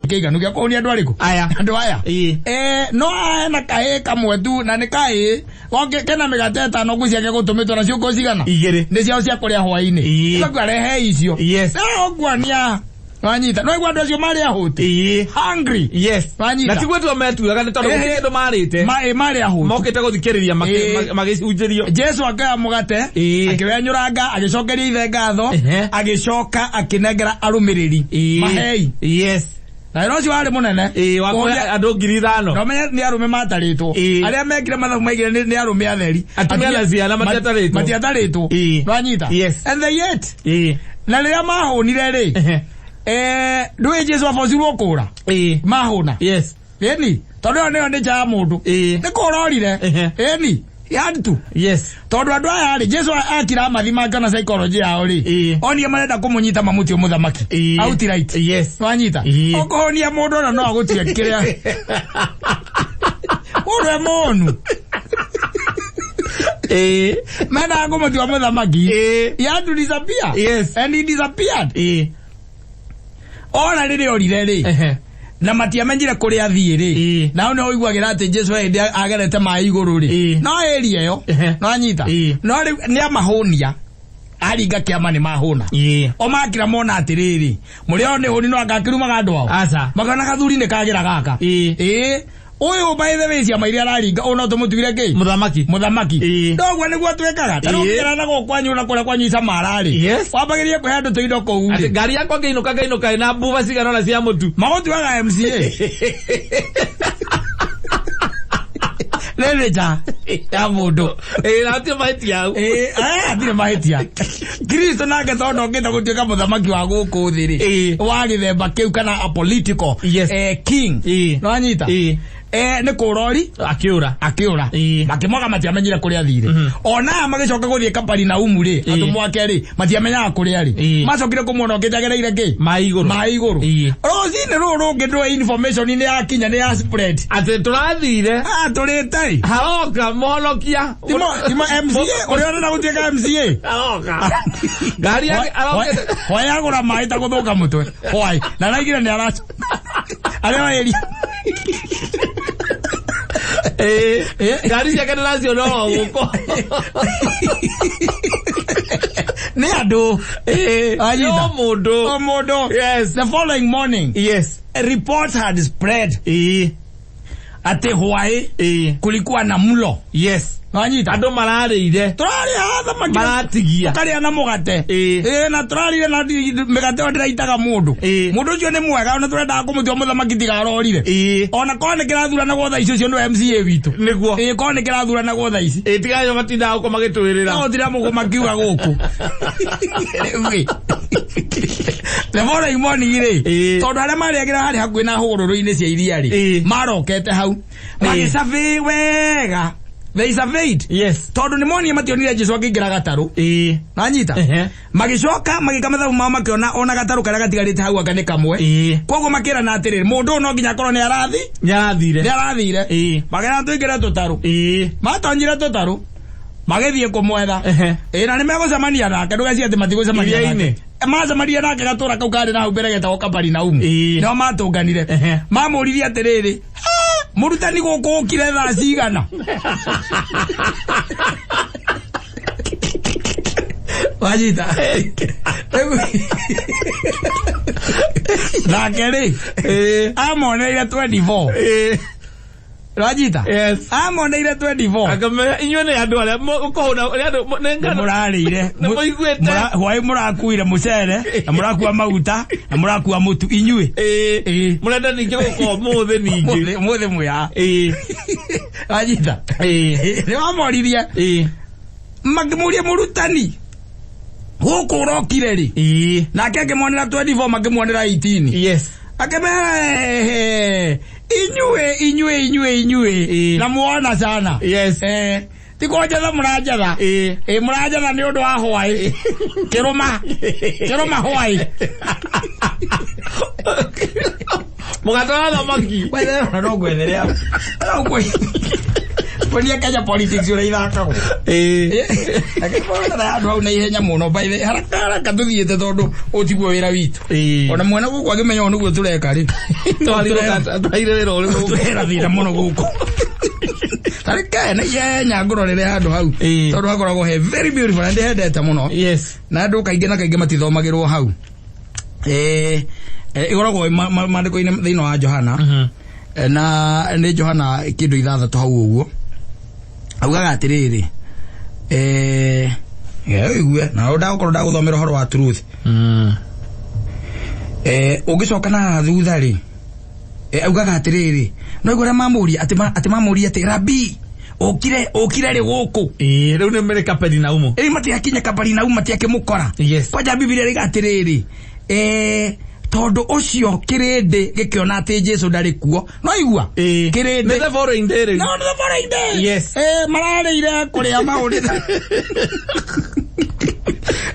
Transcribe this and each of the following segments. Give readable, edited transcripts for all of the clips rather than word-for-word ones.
Kega nukia ko ni andwariku aya andu aya no na kae kamwe tu na ni kae oke kena megateta no gucia ke gutumitwa na cio cigana igire ndi cio cia kuria hwaini kwa rehe icio ogwania wanyita no igwa ndocio mari ahuti hungry wanyita na tigwetu metuaga ni tondu kindu marite mari ahuti mokite guthikiriria magiciunjirio Jesu akaya mugate akiwenyuranga agicokeria ithe ngatho agicoka akinengera arumiriri mahei na rocio wale munene wakoya andu 5,000 no menya ni arume mataritwo aria mekire mathabu maigire ni arume atheri atumia na ciana matiataritwo wanyita and they yet na ria mahunire ri ndwe Jesu afocirwo kura mahuna eni tondu ne ndi cha mundu ni kurorire eni yantu tondu andu aya ri Jesu akira mathima kana psychology yao ri oni marenda kumunyita mamuti muthamaki outright wanyita okohonia mundu no agutie kiria ore monu mena ngumuti wa muthamaki yantu disappear and he disappeared ona riri orire ri na matiamenyire kuri athie ri na no oiguagira ati Jesu ende agerete mai iguru ri no eri eyo no anyita no ni amahonia aringa kiama ni mahuna o makira mona atiriri muri oni huni no agakiruma gandu ao magana kathuri ni kagira gaka oyo by the way cia mairi araringa ona tumutwire ki muthamaki ndogwa niguo twekaga tarukira na gukwanyu na kura kwanyu isa marari wabagirie kuhe andu tuindo kou ati ngari yakwa ngeinuka na mbuva cigana na cia mutu magotwaga MCA Leleja ya mundu ati mahitia atire mahitia Kristo nake tondo ngita gutwika muthamaki wa guku thiri wa githemba kiu kana a political king no anyita ni kurori akiura makimoga matiamenyire kuria thire ona magicoka guthie kapari na umuri atumwake ri matiamenya kuria ri macokire kumuona ngijagereire ki maiguru rozine ruru ngindwe information ni yakinya ni ya spread ati turathire turite haoka monokia timo MCA uri ona gutieka MCA haoka gari yake hoya gura maita guthuka mutwe hoai na naigire ni aracho arewa eri gari ciake nacio no guko ni andu no mundu the following morning a report had spread ate hwai kulikuwa na mlo Wanyita andu mararire turari hatha maratigia kari ana mugate na turari na megate ndiraitaga mundu ucio ni mwega ona turenda kumuthio muthamaki tigarorire ona kone kirathura na gotha icio no MCA witu niguo kone kirathura na gotha ici tigayo matinda uko magitwirira no tira mugo makiuga guku the following morning ri tondu aria mariagira hari hakuhi na hugururu-ini cia iria ri marokete hau magicabi wega They surveyed. Tondu ni moni mationire Jesu akigira gataru. Nanyita. Magicoka magikamatha mama kiona ona gataru kara gatigarite hau akane kamwe. Koguo makira na atiriri mundu no nginya korwo ni arathire. Magera tuigira tutaru. Matonyire tutaru. Magethie kumwetha. Na ni megocemania nake ndugacie ati matigocemania nake. Macemania nake gatura kau kari na hau mbere getagwo kapari na umu. No matunganire. Mamuririe atiriri. Murutani gukukire thaa cigana wajita nakeri amoneire 24 Rajita amoneire 24 akamera inyone andu aria ukohuna andu nengana murarire hwai murakuire mucere na murakua maguta na murakua mutu inyue murenda ninge guko muthe muya Rajita ni wamoririe makimuria murutani huko urokire ri nake akimonera 24 makimonera 18 akemera inyue na muona sana tikoja za murajatha murajatha ni undu wa hwai kiruma hwai mugatwara thamaki wethe no gwetherea Kwani Kenya politics ura ithaka go. Akipona na andu au na ihenya muno by the haraka tuthiete tondu utiguo wira witu. Ona mwana guku agimenya onu guo tureka ri. Twaire wira uri guku thira muno guku. Tarika na ihenya ngororere handu hau. Tondu hakoragwo he very beautiful and endete muno. Yes. Na andu kaingi na kaingi matithomagirwo hau. Igoragwo mandiko-ini thiini wa Johana. Na ni Johana kindu 6 hau uguo. Augaga atiriri igue na ndagukorwo ndaguthomera horo wa truth. Ugicoka na thutha ri augaga atiriri no igora mamuria ati mamuria ati Rabi okire ri guku riu ni mere Kaperinaumu matiakinya Kaperinaumu matiakimukora. Kwanja Biblia riga atiriri tondu ucio kirindi gikiona ati Jesu ndari kuo no igua kirindi the following day no the following day. Yes mararire kuria maurira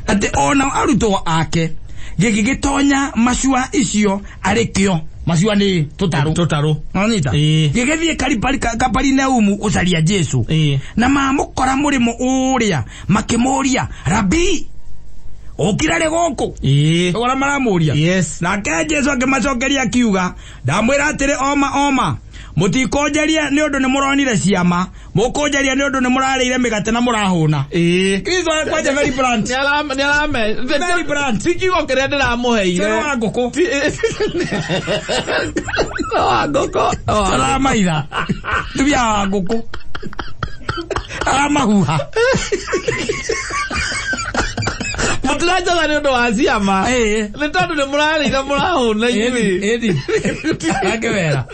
ati ona arutwo ake gigitonya macua icio arikio macua ni tutaru nonita gigithie Kaperinaumu ucaria Jesu na mamukora murimo uria makimuria Rabi okirare goko ora maramuria. Yes. Na ke Jesu akimacokeria kiuga ndamwira atiri oma mutikonjeria ni undu ni muronire ciama mukonjeria ni undu ni murarire migate na murahuna. Kristo kwanja very brand ni alame very brand tikigo kire ndiramuheire wa ngoko wa ngoko salama ida tubia ngoko amahuha mutirajaga ni undu wa ciama ni tondu ni murarire murahuna inyui akewera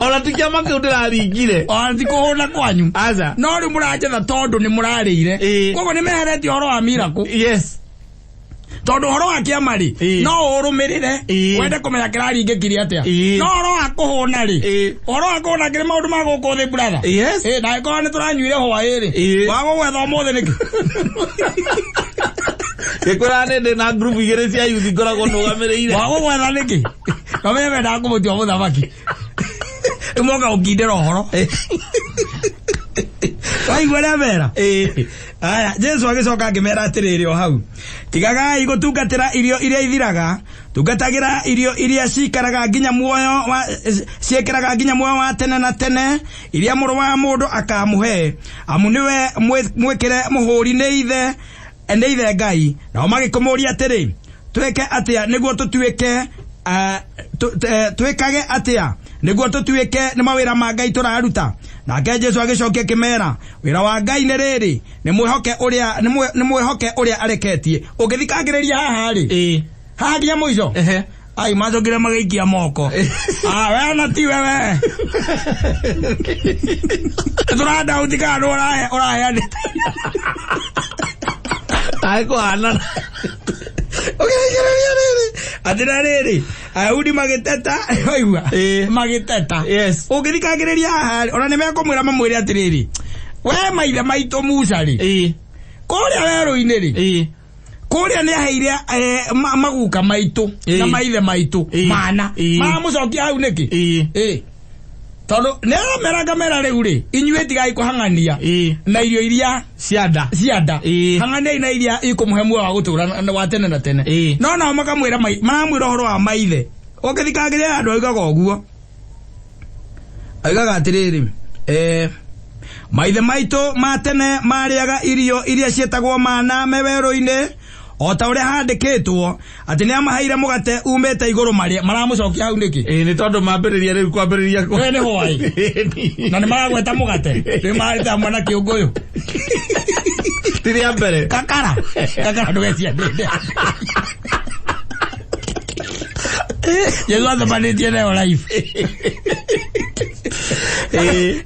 ona tikiama kiu ndiraringire ona tikuhuna kwanyu aza no ri murajetha tondu ni murarire koguo ni meheretie horo wa miracle. Yes. Tondu horo wa kiama ri no urumirire wende kumenya kiraringikirie atia no horo wa kuhuna ri horo wa kuhuna kiri maundu ma guku thi brother. Yes. Na iko ni turanyuire hwairi wago gwetha muthi niki Gekorane de na group igere cia youth koragwo nugamirire wago gwetha niki no meme ndakumutia muthamaki imoga ukindira horo waigwera mera aya Jesu agicoka ngimera atiriri o hau tigagai gutungatira irio iria ithiraga tungatagira irio iria cikaraga nginya muoyo wa ciekeraga nginya muoyo wa tene na tene iria muru wa mundu akamuhe amu niwe mwekere muhuri ni ithe Ngai na magikomoria atiri tweke atia niguo tutuike twekage atia niguo tutuike ni mawira ma Ngai turaruta. Nake Jesu agicokia kimera wira wa Ngai ni riri ni mwihoke uria areketie ugithikagiriria haha ri haha nginya muico ai macokire magaikia moko we na ti wewe turanda utikano urahe ai kwana atira riri Ayahudi magiteta oigua magiteta. Yes. Ugithikagiriria haha ona ni mekumwira mamwire atiriri we maithe maitu Musa ri kuria weru-ini ri kuria ni aheire maguka maitu na maithe maitu mana mucokia hau niki tondu ne mera riu ri inyue tigai kuhangania na irio iria cianda hangania na iria ikumuhe muoyo wa gutura wa tene na tene no na makamwira maramwira horo wa maithe ukithikagiria andu aigaga uguo aigaga atiriri maithe maitu ma tene mariaga irio iria cietagwo mana meweru-ini ota uria handikitwo ati ni amahaire mugate umete iguru maramucokia hau niki ni tondu mambiriria riu kwambiriria ko ni hwai na ni maragweta mugate ni marita mwana kiunguyu tiria mbere kakara ndugecia ndinde Yesu athomanitie nayo life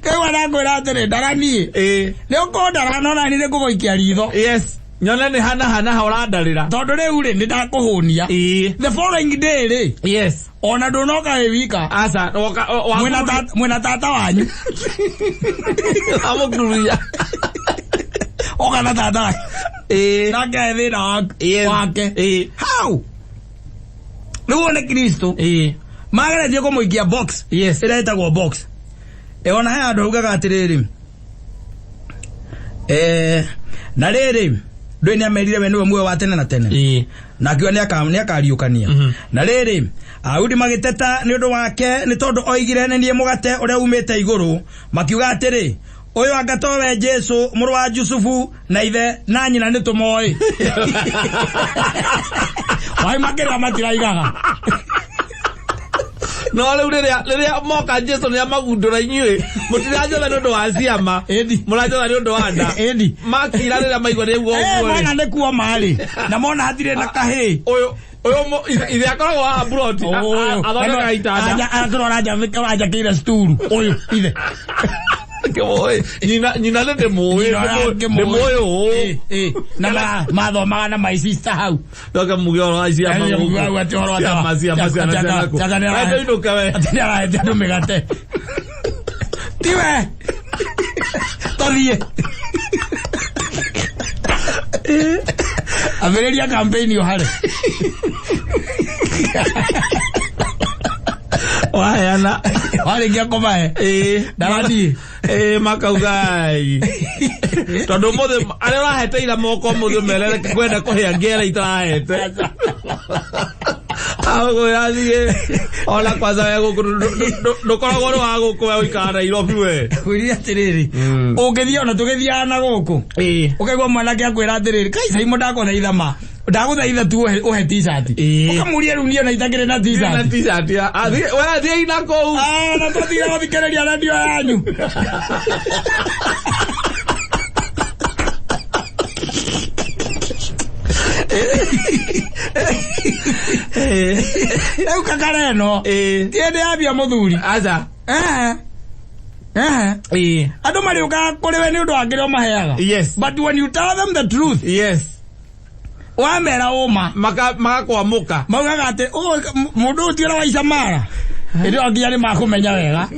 kai wanakwira atiri ndaranie ni ukondara no nani ni kugoikia ritho. Yes. Nyona ni hana urandarira tondu riu ri ndakuhunia the following day ri. Yes. Ona ndunoka wika asa mwena tata wanyu amukuruya okana tata nake thina wake how niwone Kristo mageretie kumuikia box. Yes. Iraitagwo box ona haya andu ugaga atiriri na riri ndwe ni amerire we niwe mwe wa tene na tene na kiwa ni akariukania na riri audi magiteta ni undu wake ni tondu oigire ni mugate uria umite iguru makiuga atiri uyu angatowe Jesu muru wa Yusufu na ithe na nyina ni tumoi wai makira matiraigaga no riria moka Jesu ni amagundura inyue mutirajola nundu wa ciama murajola nundu wa nda makira riria maigwa ni guo mwana ni kuo mari na mona hatire na kahi uyu ithe akoragwo wa abroad athondeka itanda akorora aja kira sturu uyu ithe Oi, nyina le moyo na mathomaga na my sister hau doka mugoro aisia magugu atoro amazia nako ayo ndoka we atira ndo megate tiwe torie averia campaign yo hare wayana wale ngia komae daradi makaugai tondu muthe ari urahete ira moko muthe melele kwenda kuhia ngera itarahete ago yathie ola kwanza wego ndukoragwo ri wa guku we uikara Nairobi we kwiri atiriri ungithia ona tugithiana guku ukaigwa mwanake akwira atiriri kaisa imo ndakona ithama ndaguthaitha tu uhe t-shirt ukamuria riu nie na itagire na t-shirt we athie ina kou na tuthire guthikereria radio yanyu eu kakareno tiende abia muthuri aza andu mariuka kuri we ni undu wangire umaheaga yes but when you tell them the truth yes wamera uma magakwamuka maugaga ati mundu utiora wa icamara ndio anginya ni makumenya wega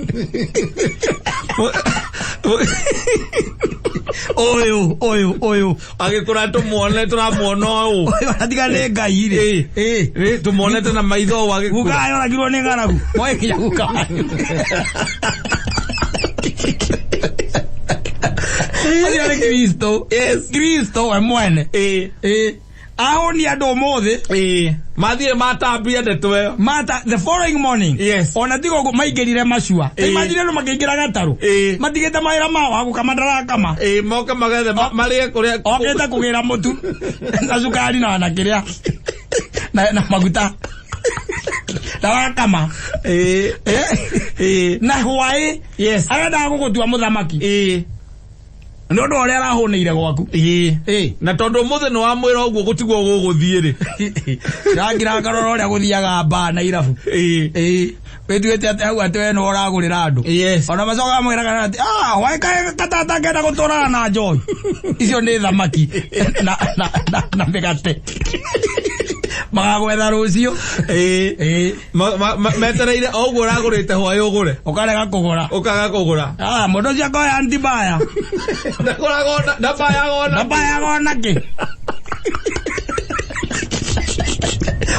oyo agikura tumuone turamuona uyu atiga ni ngai ri tumuonete na maitho wagikura gukayo ragirwo ni ngaragu moe kinya gukayo Ari Kristo Kristo we mwene ahoni andu muthi mathire matambia ndetwe mata the following morning yes ona tigo maigirire macua imagine no makingira gataru matigete maira mao agukamandara kama moka magethe marie kuria okete kugira mutu na sukari na kiria na maguta dawa kama na huai yes arenda gugutua muthamaki ndondo ore arahunire gwaku na tondu muthe no amwira uguo gutigwo guguthie ri rangira ngarora ore guthiaga ba na irabu wetuete ate hau ate no oragurira andu ona macoga mwira kana ati waika katata kenda gutora na joy icio ni thamaki na megate magagwetha rucio metereire oguo uragurite hwayo ugure ukarega kugura mundu cia koya antibaya ndabaya gona ki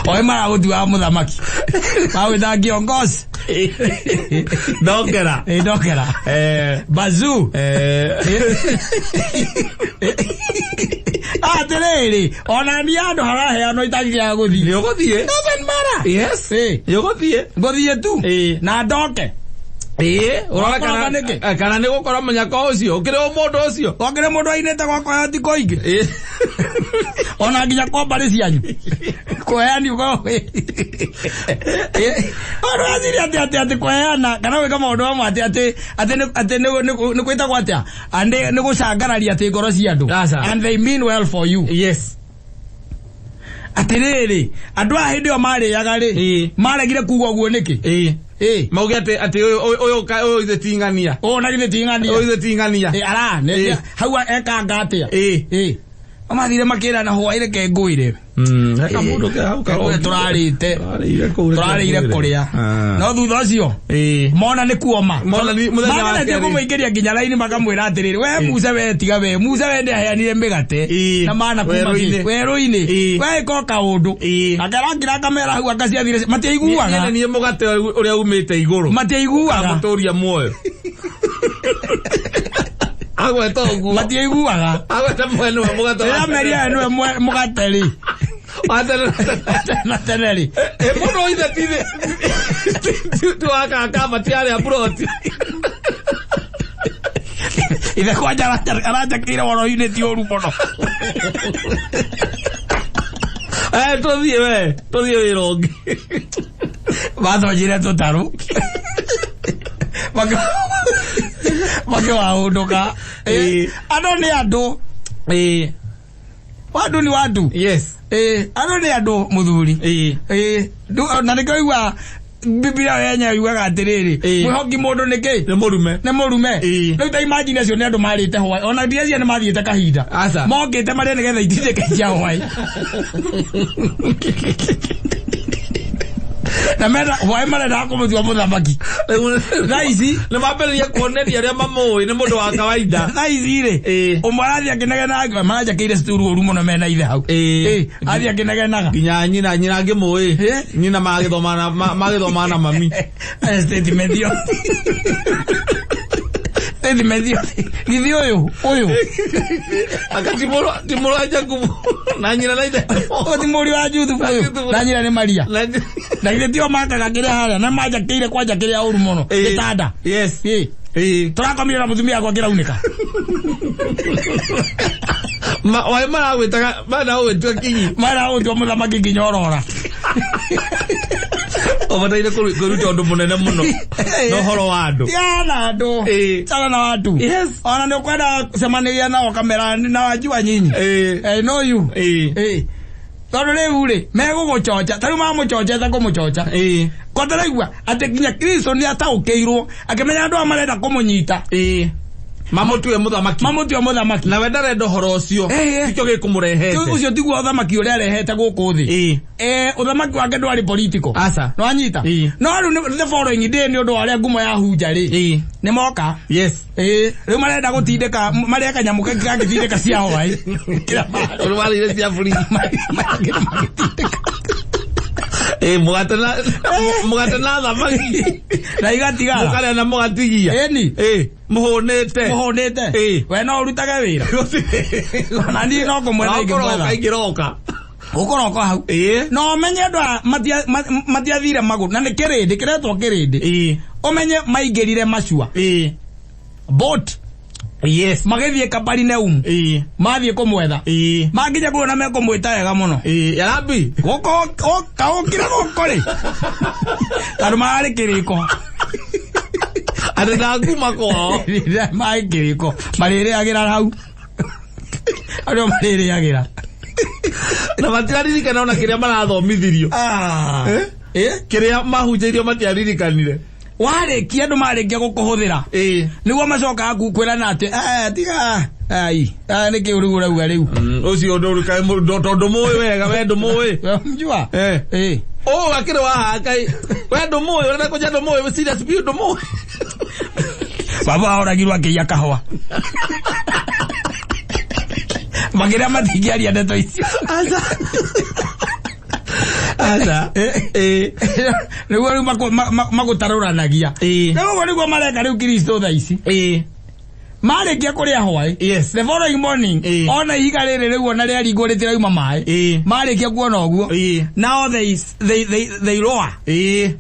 oe maragutua muthamaki mawitha kiongozi ndokera bazu atiriri ona ni andu haraheanwo itagiga guthii ni uguthie doesn't matter yes nguthie tu na ndoke urora kana ni gukora munyaka ucio ukire mundu ucio wakire mundu ainete gwakwa ati koingi ona nginya kombari cianyu kweani ugo ora aziri ati kweana kana weka maundu amwe ati ni kwitagwo atia ande ni gucangararia ati ngoro cia andu and they mean well for you yes atiriri andu a hindi o mariaga ri maregire kuugwa guo niki mauge ati uyu ithe tingania na githe tingania uyu ithe tingania ara ne hau eka ngatia amathire makira na hwaire ke nguire heka mundu ke hau ka turarite kuria no thutha ucio mona ni kuoma muthenya wake kumuingiria nginya laini makamwira atiriri we Musa we tiga we Musa we ndi aheanire migate na mana kuma weru-ini we ko kaundu akarangira kamera hau akaciathire matiaiguaga ni mugate uria umite iguru matiaiguaga muturia muoyo Agwe togu. Matie iguaga. Agwe tamwenu mugato. Era meria no mugateli. Nateneri. Muno ida tide. Tu aka kama tiare abroti. Ide kwa jara kira woro unity oru mono. Todie rogi. Vato jire totaru. Wake wa undoka. Ado ni ado. Wadu ni wadu. Yes. Ado ni ado muthuri. Na nikaigwa Biblia yenya yugaga atiriri. Mwihoki mundu niki? Ni murume. Riu ta imagine acio ni andu marite hwai. Ona ndiacia ni mathiite kahinda. Mokite maria nigetha itindike cia hwai. Na mera hwai marenda kumutua muthamaki. Raici ni mambiriria kuoneria aria mamui ni mundu wa kawaida. Raici ri umwarathi akinegena manja kire sturu oru muno mena ithe hau. Athi akinegenaga nginya nyina ngimui nyina magithoma na mami. Statement yo. Githi uyu akati timuro aja kubu na nyina na ithe timuri wa juthu na nyina ni Maria na githe tio makaga kire haria na manja kire kwanja kire oru muno gitanda. Yes. Turakomire na mutumia kwa kiraunika. Wai maragwitaga maragwitwa kinyi maragwitwa muthamaki kinyorora. Obataire kuruta undu munene muno no horo wa andu yana andu sana na watu. Yes. Ona ni kwenda semaniria nao kamera na wajua nyinyi no you tondu riu ri megugucoca tariu mamucocete kumucoca kotaraigua ati nginya Kristo ni ataukiirwo akimenya andu amarenda kumunyita mamutue muthamaki na wenda rendo horo ucio tikio gikumurehete ucio tiguo uthamaki uria arehete guku thi uthamaki wake ndwari political no anyita no riu the following day ni undu aria ngumo ya hunja ri ni moka. Yes. Riu marenda gutindika maria kanyamu kagitindika cia hwai kira uri wari cia free mugatana thamaki na igatigara mukare na mugatigia muhunite we no urutage wira na ni no kumwena ingiroka ukoroka hau no menye andu matiathire maguru na ni kirindi kiretwo kirindi umenye maingirire macua boat. Yes. Magethie Kaparinaum. Mathie kumwetha. Maginya kuona mekumwita wega muno. Yarabi. Kaukira gukori. Taru mari kiriko. Ada nguma ko. Mai kiriko. Marire agira hau. Ado marire agira. Na matiaririkana ona kiria marathomithirio. Kiria mahunjirio matiaririkanire. Warekia andu marekia gukuhuthira niguo macoka kwira na ati tiga ni kiuru urauga riu ucio ndurukae tondu muwi wega we ndumuwi njua akire wa hakai we ndumuwi urenda kuja ndumuwi serious bi ndumuwi baba oragirwa kiya kahwa magira matigiaria ndeto icio Asa niguo riu magutaruranagia niguo niguo mareka riu Kristo tha ici marikia kuria hwai. Yes. The following morning ona ihiga riri riu ona riaringwo ritirauma mai marikia kuona uguo now they roar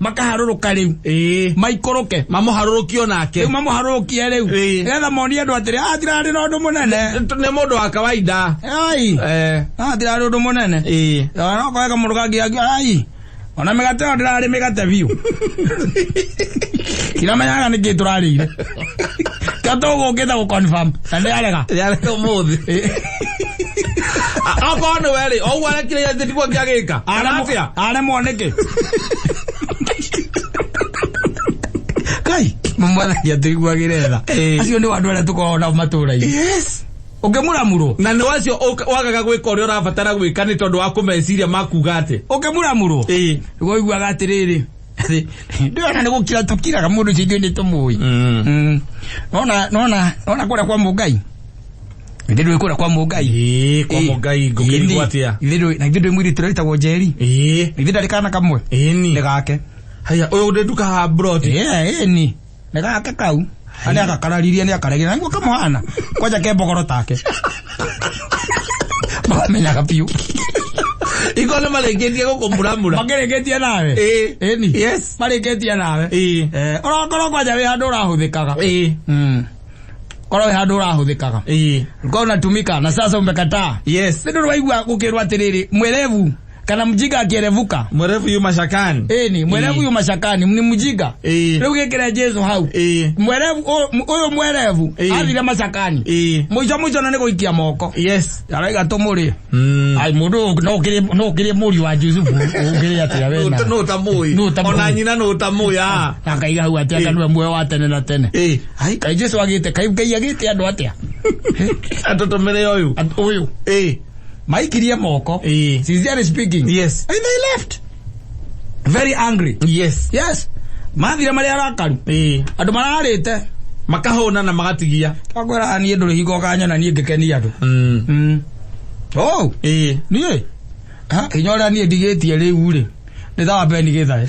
makaharuruka riu maikuruke mamuharurukio nake mamuharurukie riu getha monie andu atiri atirari na undu munene ni mundu wa kawaida atirari undu munene no kwega mundu kangi ona migate ndirari migate biu kila menyaga niki turarire kato gukitha gu confirm ande arega muthi akono weri o wala kile ya ndiko ngiagika ara moneke kai mumwana ya tigwa giretha acio ni wandu ara tukona matura ini. Yes. Ukemuramuro na ni wacio wagaga gwika uri urabatara gwika ni tondu wa kumeciria makuga ati ukemuramuro go igwaga atiriri ndiona ni gukira tukiraga mundu cindio ni tumui nona kura kwa mugai ndiru kura kwa mugai kwa mugai ngukirigwa atia ndiru mwiri turaitagwo Njeri ndira rikana kamwe ni gake haya uyu nduka ha broti ni gake kau Ani akakarariria ni akaregera ngo kamuhana kwaja kembogoro take bamenya kapiu Iko na maleketie gukumburamura magereketie nawe ni yes maleketie nawe orokoro kwaja we handu rahuthikaga koro we handu rahuthikaga ngo natumika na sasa umekataa yes ndio waigua gukirwa atiriri mwerevu kana mjiga akierevuka mwerevu yu mashakani ni mwerevu yu mashakani ni mjiga leo gekera Jesu hau mwerevu uyo mwerevu athire mashakani mwicho na niguikia moko yes araiga tumuri ai mundu no kire muri wa Jesu ukire atia wena no tamui ona nyina no tamui akaiga hau atia kanwe mwe wa tene na tene ai kai Jesu agite kai agite andu atia atotomere uyu Maikiria moko sincerely speaking yes and they left very angry yes mathire mari arakaru andu mararite makahona na magatigia agora ani nduri higo kanyona ni ngekeni andu nie kinyora ni ndigetie riu ri ni thawa beni githae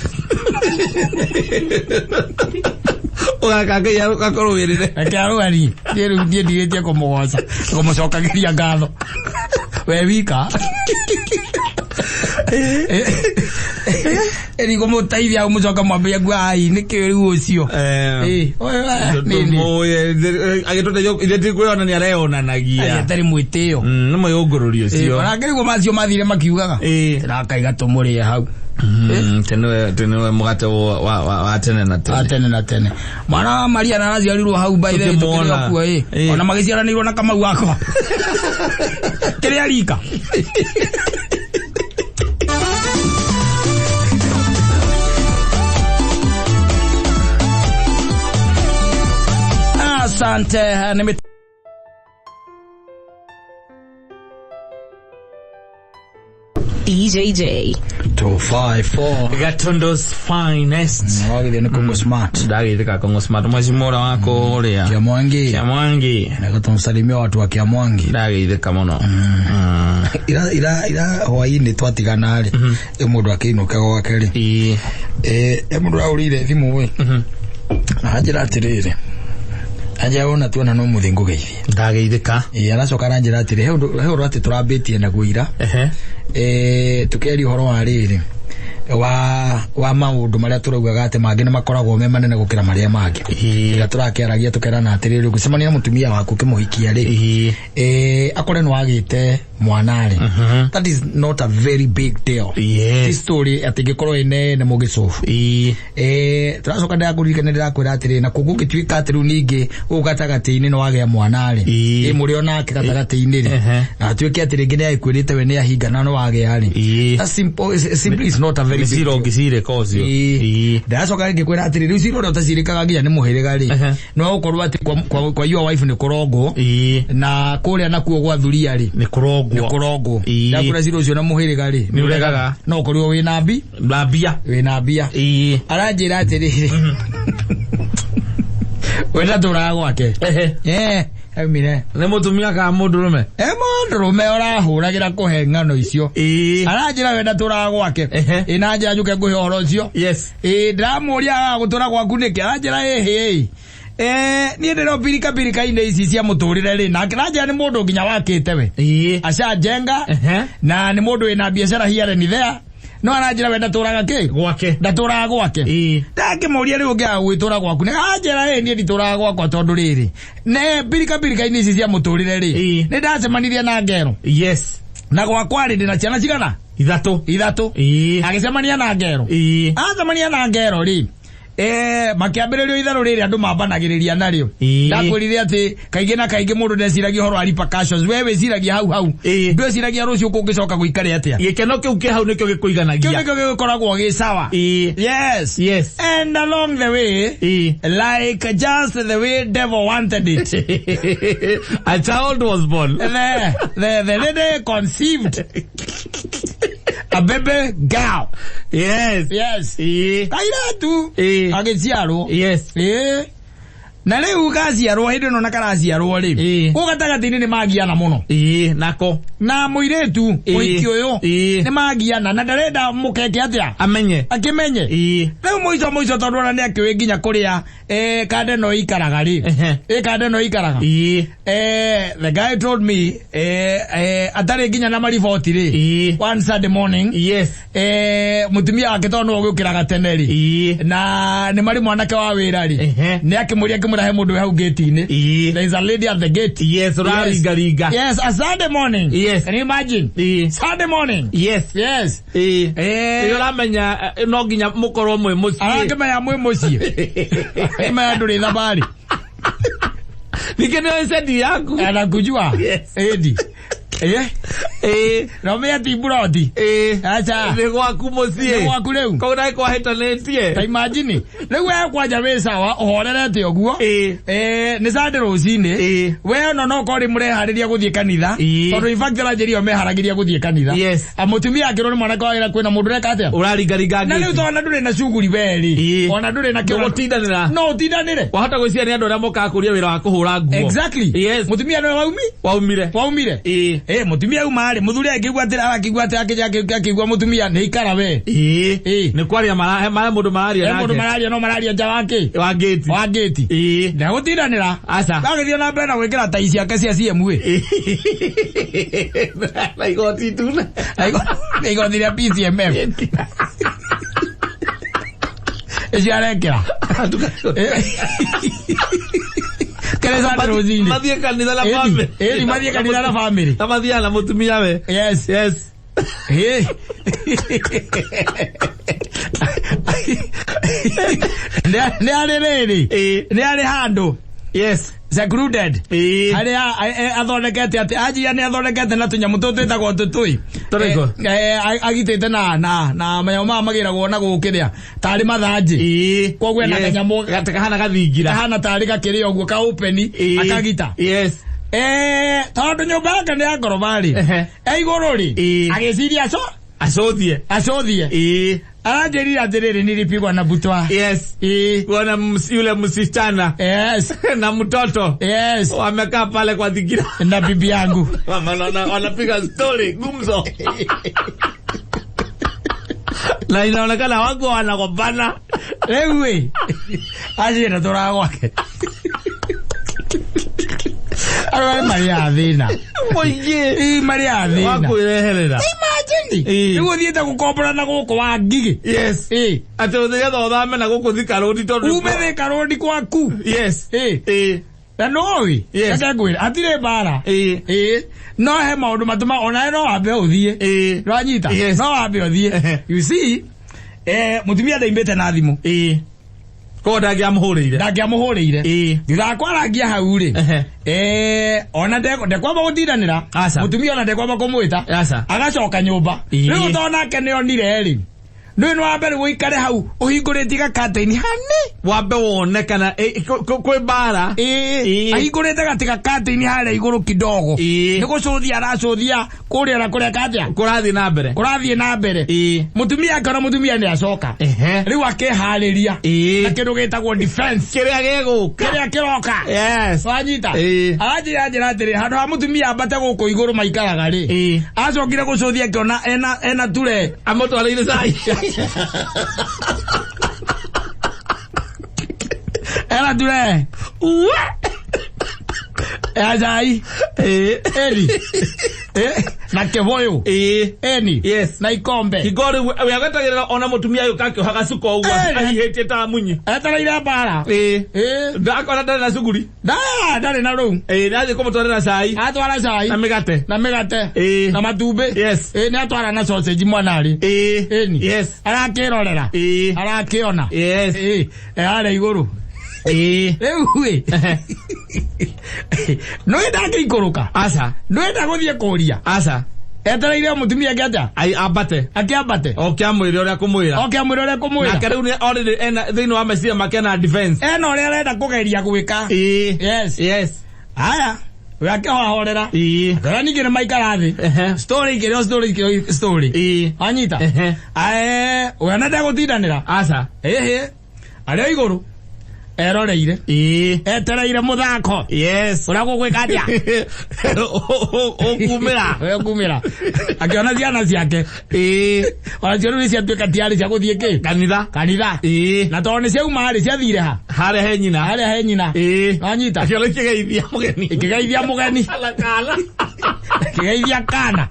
Ukakagaya ukakorowirire akiarwari ndiru ndigetie kumugoca kumucokagiria ngatho we wika eri como taithia umucoka mwambia gwai nikiru ucio agitote yo ile kwona ni areonanagia atari mwitio no mayogorori ucio onakirigo macio mathire makiugaga rakaiga tumuri hau tenwe mugate wa tene na tene mwana Maria na naziarirwo hau by the tukirwa kuo ona magiciaranirwo na Kamau wako kiria rika asante ni DJJ 254 Gatondo's finest wagithie ni Kongo Smart ndagithika Kongo Smart mwacimora wako uria Kiamwangi na gutumsalimia watu wa Kiamwangi ndagithika muno ira hwaini twatigana ri mundu akinuka gwake ri mundu aurire thimu we na njira atirire anja ona tuona no muthingu geithie ndageithika aracoka ranjira atiri he ati turambitie na guira tukeri horo wa riri wa maundu maria turaugaga ati mangi ni makoragwo me manene gukira maria mangi ira turakiaragia tukerana atiriri gucemania na mutumia waku kimuhikia ri akore no agite mwana ri that is not a very big deal this story atingikorwo ine ne mugicofu turacoka ndakurikana ndirakwira atiri na kugu gitwika atiru ningi ugatagati-ini no wagea mwana ri muri ona kigatagati-ini ri na twike atiri nginya ikwirite we ni ahinga na no wagea ri that simply is not a very zero gisire kozio ndacoka ngikwira atiri riu zero utacirikaga nginya ni muhiriga ri no ukorwo ati kwa your wife ni kurongo na kuria nakuo gwa thuria ri ni kurongo ndakura zero ucio na muhiriga ri ni uregaga no ukorwo we na mbia aranjira atiri wenda turaga gwake emire ne mutumia ka mundurume mundurume orahuragira kuhe ngano icio aranjira wenda turaga gwake ina njira njuke nguhe horo ucio ndamuria gutura gwaku niki aranjira ni ndero birika ine ici cia muturire ri na kiranja ni mundu nginya wakite we aca jenga na ni mundu ina biashara hiare ni there no aranjira wenda turaga ki gwake ndaturaga gwake ndakimuria riu ngia gwitura gwaku ni anjira ni ndituraga gwakwa tondu riri ne birika ine ici cia muturire ri ni ndacemanirie na ngero na gwakwa ri ndina ciana cigana ithatu agicemania na ngero acemania na ngero ri makiambiririo itharu riri andu mambanagiriria nario ndakwirire ati kaingi na kaingi mundu ndeciragia horo ari percussions wewe ciragia hau ndweciragia rucio kungicoka guikare atia gikeno kiu ki hau nikyo gikuiganagia kio gikoragwo gi sawa yes and along the way like just the way devil wanted it a child was born the lady conceived a baby girl yes kaira tu ageciarwo na leo ugaciarwo hindi no nakaraciarwo ri ugatagatini ni magiana muno nako na muiretu oiki uyu ni magiana na ndarenda mukeke atia amenye akimenye leo moico tondu na ni akiwe nginya kuria kande no ikaraga ri kande no ikaraga the guy told me atari nginya na mariboti ri one Sunday morning mutumia wake tondu ogukiraga tene ri na ni mari mwanake wa wira ri ni akimuria murahe mundu hau gate-ini. There is a lady at the gate. Yes, riga. Yes, a Sunday morning. Yes. Can you imagine? Sunday morning. Yes. Yoramenya no ginya mukoro mwe mucie. Arakemenya mwe mucie. Ema nduri thabari. Nikene sedi yaku. Anakujua. Edi. No me ati buroti. Acha. Ni gwaku mucie. Ni gwaku riu. Ko na kwa hetanetie. Ta imagine. Riu we kwaja wesawa uhorerete oguo. Ni Sunday rocini. We no kori murehariria guthie kanitha. Tondu in fact rajerio meharagiria guthie kanitha. Amutumia akiro ni mwana kwa ira kwina mundu reka atia. Urariga. Na riu tona nduri na shuguri beri. Ona nduri na kiro tindanira. No tindanire. Wahota gwiciria ni andu aria moka kuria wira wa kuhura nguo. Exactly. Mutumia no waumire. Mutumia umari muthuri akigwatira akigwa mutumia ni ikara we ni kwaria mara mundu mararia mundu mararia no mararia nja wake wa gate na gutindanira asa bagithio na mbere na gwikira tai ciake cia CMU na igoti tuna igoti ria PCMF ejarekera Kereza Rosine. Madie kanitha la family. Madie kanitha la family. Tamadhia la mutumia we. Yes. Ne ale hando. Yes. The Grudge. Hali athondekete ati ajia ni athondekete na tunyamu tutwitagwo tutui. Toreko. Agitete na mayoma magiragwo na gukiria tari mathanji. Kogwe na kanyamu gatakahana gathingira. Kahana tari gakiria oguo ka open akagita. Yes. Tondu nyumba yake ni ya ngorobari. Iguru ri. Agiciria Acodhie. Anajeriria atiriri nilipigwa na butwa. Yes. Kuna yule msichana. Yes. Na mtoto. Yes. Wamekaa pale kwa dhigira. Na bibi yangu. Wanapiga story gumzo. Na inaonekana wangu wanagombana. Lewe. Aje na tora wake. Ara Maria Avena. Oye. Maria Avena. Wakuireherera. Imagine. Nigo thiete gukombora na guku wa ngigi. Yes. Ate uthia thame na guku thika rodi tondu. Umethika rodi kwaku. Yes. Na nowi. Kakagwira. Atire bara. No he maundu matuma ona no abe uthie. Ranyita. No abe uthie. You see? Mutumia ndaimbete na thimu. Ko ndagiamuhurire thutha kwaragia hau ri ona ndekwamba gutindanira mutumia ona ndekwamba kumwita agacoka nyumba riu tona ke ni onire ri Nui no abere wikare hau uhinguriti ga curtain hani wabe wone kana kwe bara ahingurite gatika curtain hale iguru kidogo niko cuthia aracuthia kuria na kuria katia kurathie na mbere mutumia kana mutumia ni acoka riu akehariria na kindu gitagwo defense kiria kiroka yes wanyita ajira atiri handu ha mutumia ambate guku iguru maikaraga ri acokire gucuthia kiona ena ture amotwaraire sai Ela dure. Ajai. Eli. Na kevoyo. Eni. Yes. Na ikombe. Igore we agatagira ona mutumia yo kake hagasuko uwa. Ahihete ta munyi. Atara ira bara. Ndakora ndari na suguri. Ndari na ru. Ndaje ko mutwara na sai. Atwara sai. Na megate. Na matumbe. Yes. Ni atwara na sausage mwanari. Eni. Yes. Arakirorera. Arakiona. Yes. Ale iguru. Ewe. Noenda ngikuruka. Asa. Noenda guthie kuria. Asa. Etereire mutumia ngeta. Ai abate. Akiambate. Okiamwire uria kumwira. Na kariu ni already thini wa mesia makena defense. Uria arenda kugeria gwika. Yes. Aya. Wakahorera. Kana ningire maikara thi. Story. Anyita. Uria nenda gutindanira. Asa. Aria iguru. eroreire etereire muthako yes ura gugwikatia okumira akiona ciana ciake ona cio ni ciatuika tiari cia guthie ki kanitha na tone cia uma ri cia thire haria he nyina anyita akiona kigeithia mugeni kigeithia kana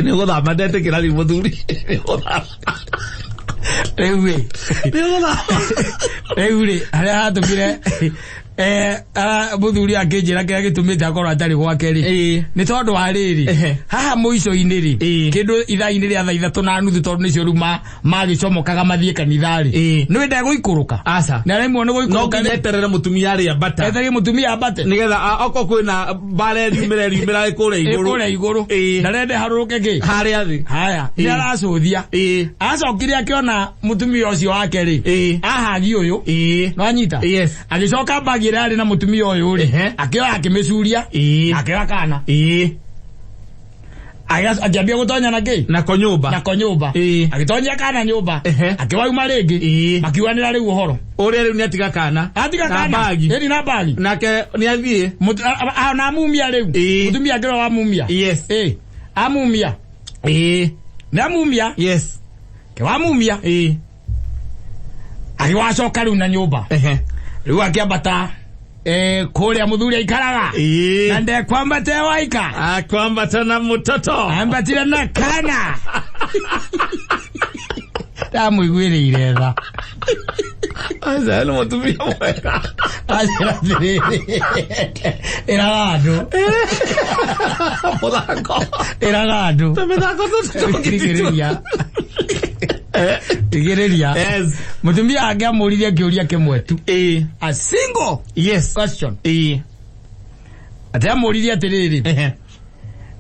ni guthama ndete kirari muthuri Ewe aria hatukire muthuri akinjira kira gitumite akorwo atari gwake ri ni tondu wa riri haha muico-ini ri kindu ithaa-ini ria thaa 3:30 tondu nicio ruma magicomokaga mathie kanitha ri ni wenda guikuruka aca na rimwe ni guikuruka no ngeterere mutumia ri abata eterere mutumia abate nigetha oko kwina bare riumira kure iguru na rende haruruke ki haria thi haya ni aracuthia acokire akiona mutumia ucio wake ri ahagi uyu no anyita agicoka bagi ari na mutumia uyu ri akioya akimecuria akioya kana akiambia gutonya na konyumba agitonya kana nyumba akiwauma ringi makiwanira riu uhoro uria riu ni atiga kana bagi na bagi nake ni athie na amumia riu mutumia ngiro wa mumia amumia na mumia ke wa mumia akiwacoka riu na nyumba riu akiambata kuria muthuri aikaraga na ndekwambate waika akwambata na mutoto ambatire na kana tamuigwiriire tha aza no mutumia mwega eragandu muthako eragandu tumithako tukiriria Tigiriria. Yes. Mutumia angiamuririe kiuria kimwe tu. A single question. Atiamuririe atiriri.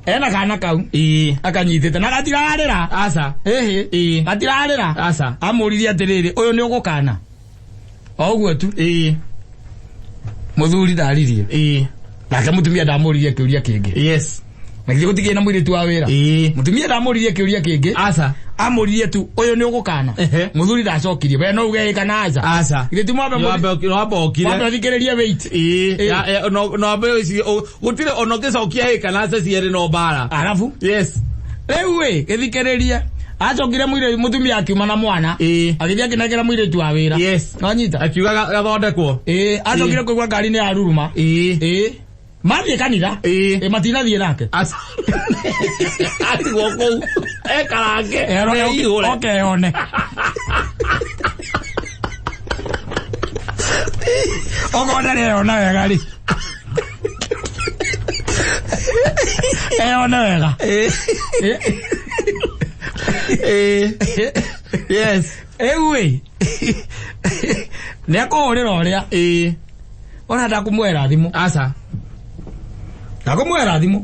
Ena kana kau. Akanyitite na gatirarira. Aca. Gatirarira. Aca. Amuririe atiriri. Uyu ni ugukana. Oguo tu. Muthuri ndaririe. Nake mutumia ndamuririe kiuria kingi. Yes. Nakije gutigie na mwiritu wa wira. Mutumia ndamuririe kiuria kingi. Aca. Amuririe tu uyu ni ugukana. Muthuri ndacokirie. We no uge kana aca. Aca. Giti mwambe okire. Mwambe thikiririe wait. No ambe gutire onogecokia kana aca ciere no bara. Arafu. Yes. Ewe githikiririe. Acokire mwire mutumia akiuma na mwana. Agithia kinagera mwiritu wa wira. Yes. Nonyita. Akiuga gathondekwo. Acokire kuigwa ngari ni aruruma. Mathie kanitha matinathie nake ati goko karange okay one ogona leo na wega ri ona wega yes ewe neko orira oria ona ndakumwera thimu aca ndakumwera thimu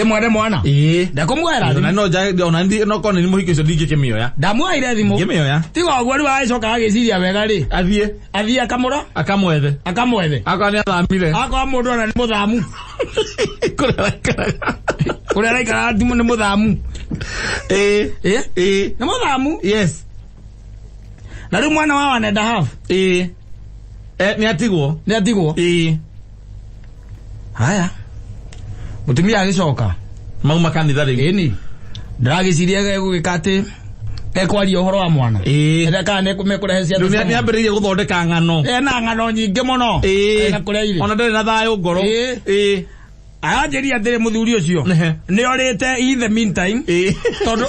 mwere mwana ndakumwera thimu no ja ona ndi no kone ni muhikico ndingi kimioya ndamwaire thimu kimioya tigo ogwo ri wacoka agiciria wega ri athie akamura akamwethe akani athamire akwa mundu ona ni muthamu kuria raikara thimu ni muthamu ni muthamu yes na ri mwana wa wane da half ni atigwo haya mutumia agicoka mauma kanitha ri ni ndagiciria gugikate ekwaria uhoro wa mwana enda kana kumekurehe cia dunia ni ambiririe guthondeka ngano na ngano nyingi muno na kuria ire ona ndari na thayo ngoro ayanjiria ndire muthuri ucio ni orite in the meantime tondu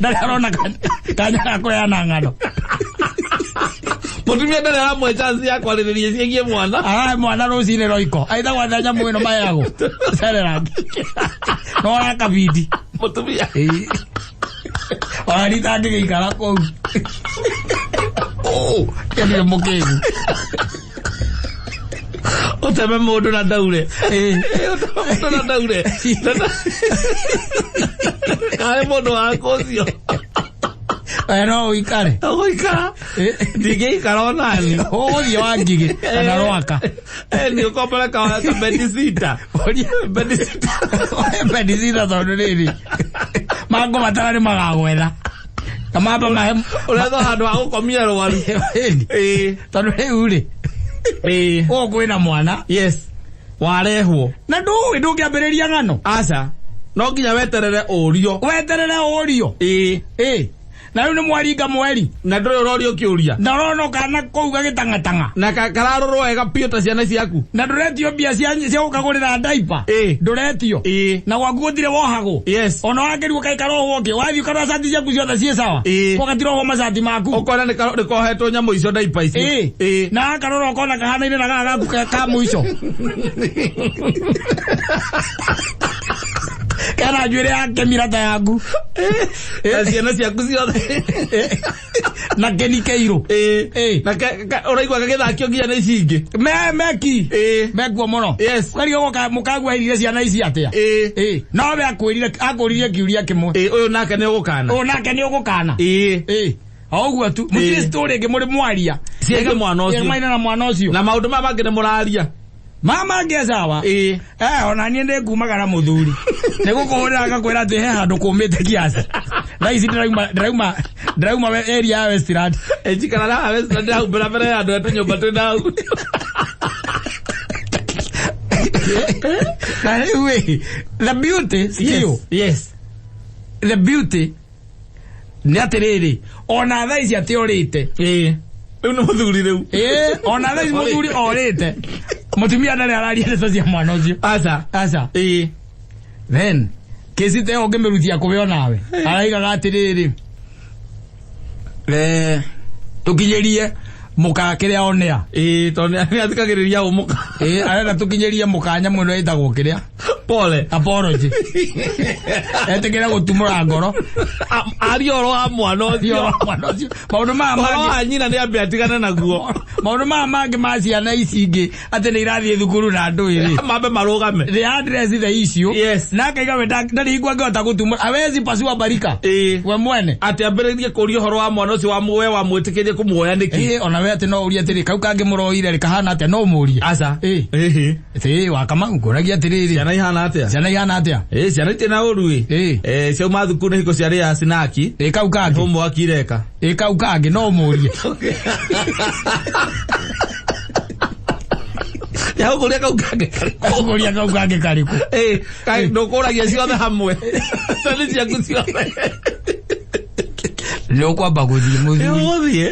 ndari arona kanya ga kureana ngano mutumia ndari aramwe chance ya kwaririria ciengie mwana mwana rucine roiko aitha gwatha nyamu ino mayago serera no akabidi mutumia ari tangi gikara kou kene mukegu uteme mundu na ndaure uteme na ndaure kare mundu wako ucio no ikare dige ikaro nani othio wangige kana rwaka ni ukopera ka bedisita bedisita tondu riri mango matarari magagwetha Amaba mahem. Uletho handu agukomia rwaru. Tondu riu ri. Kwina mwana. Yes. Warehwo. Na ndugiambiriria ng'ano. Aca. No nginya weterere urio. Na riu ni mwaringa mweri. Na nduri urorio kiuria. Na rono kana kouga gitanga. Na kararorwo wega piota ciana ciaku. Na nduretio mbia cia gukagurira diaper. Nduretio. Na gwagutire wohago. Yes. Ona wagerio kaikaro hoke. Wathi kana sati ciaku ciothe cie sawa. Ugatiro ho macati maku. Ukona ni kohetwo nyamu icio diaper icio. Na akaroro kona kahana-ine na gaku ka muico. Kana njwire yake mirata yaku. Ciana ciaku ciothe. Na keni keiro. Na uraigua gagithakio nginya ni cingi. Meki. Mekuo muno. Yes. Kwari mukagu airire ciana ici atia. No we akuririe kiuria kimwe. Uyu nake ni ugukana. Oguo tu. Mutire story ngi muri mwaria. Ciege mwana ucio. Maina na mwana ucio. Na maundu mama ngi ni muraria. Mama ngezawa. Ona nie ndi kumagara muthuri. Nigukuhurira akakwira ati he handu kumite kiasi. Na ici ndirauma area ya Westland. Ejikara na Westland au barabara ya ndo nyumba tu nau. Anyway, the beauty still. Yes. The beauty ni atiriri. Ona thaa ici atiorite. Riu ni muthuri riu. Ona thaa ici muthuri orite. Mutumia ndari araria ndeto cia mwana ucio. Aca. Then kesi te ongemerutia kuwe nawe. Araigaga atiriri. Tukinyerie muka kiria onea. Tondu ni athikagiriria umuka. Arenda tukinyerie mukanya mweno itagwo kiria. Pole. Apology. Etekera gutumura ngoro. Arioro wa mwana ucio. Maundu mama nyina ni ambe atigana naguo. Maundu mama ma ciana ici ingi ati ni irathie thukuru na andu iri. Mambe marugame. They address the issue. Yes. Na kaiga we ndari igwa ngota gutumura. Awezi pasua barika. We mwene. Ati ambiririe kuria horo wa mwana ucio wa muwe wa mwitikirie kumuoya niki. Ona we ati no uria ati kau kangi muroire ri kahana ati no murie. Aca. Wakama ngoragia atiriri. Ciana ihana atia. Ciana itina uru cio mathukuru hiko ciari ya sinaki. Kau kangi. Homo akireka. Kau kangi no murie. Ya ukuria kau kangi kariku. Kai ndukuragia ciothe hamwe. Tani ciaku ciothe. Leo kwamba guthie muthuri.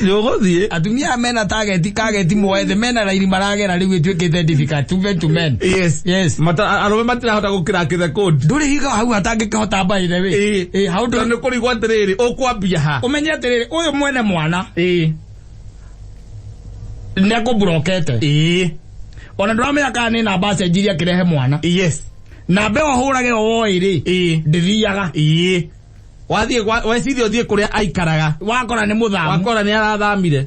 Nyogothie. Atumia mena target moethe mena rairi maragera riu itwikite difficult to men. Yes. Mata arome matira hota gukira kithe code. Nduri higa hau atangikihota baire we. Hau ndo ni kurigwa atiriri ukwambia ha. Umenye atiriri uyu mwene mwana. Neko brokete. Ona ndramenya kana ni namba cenjiria kirehe mwana. Yes. Na be ohurage oiri. Ndithiaga. Wathie wecithi uthie kuria aikaraga. Wakora ni muthamu. Wakora ni arathamire.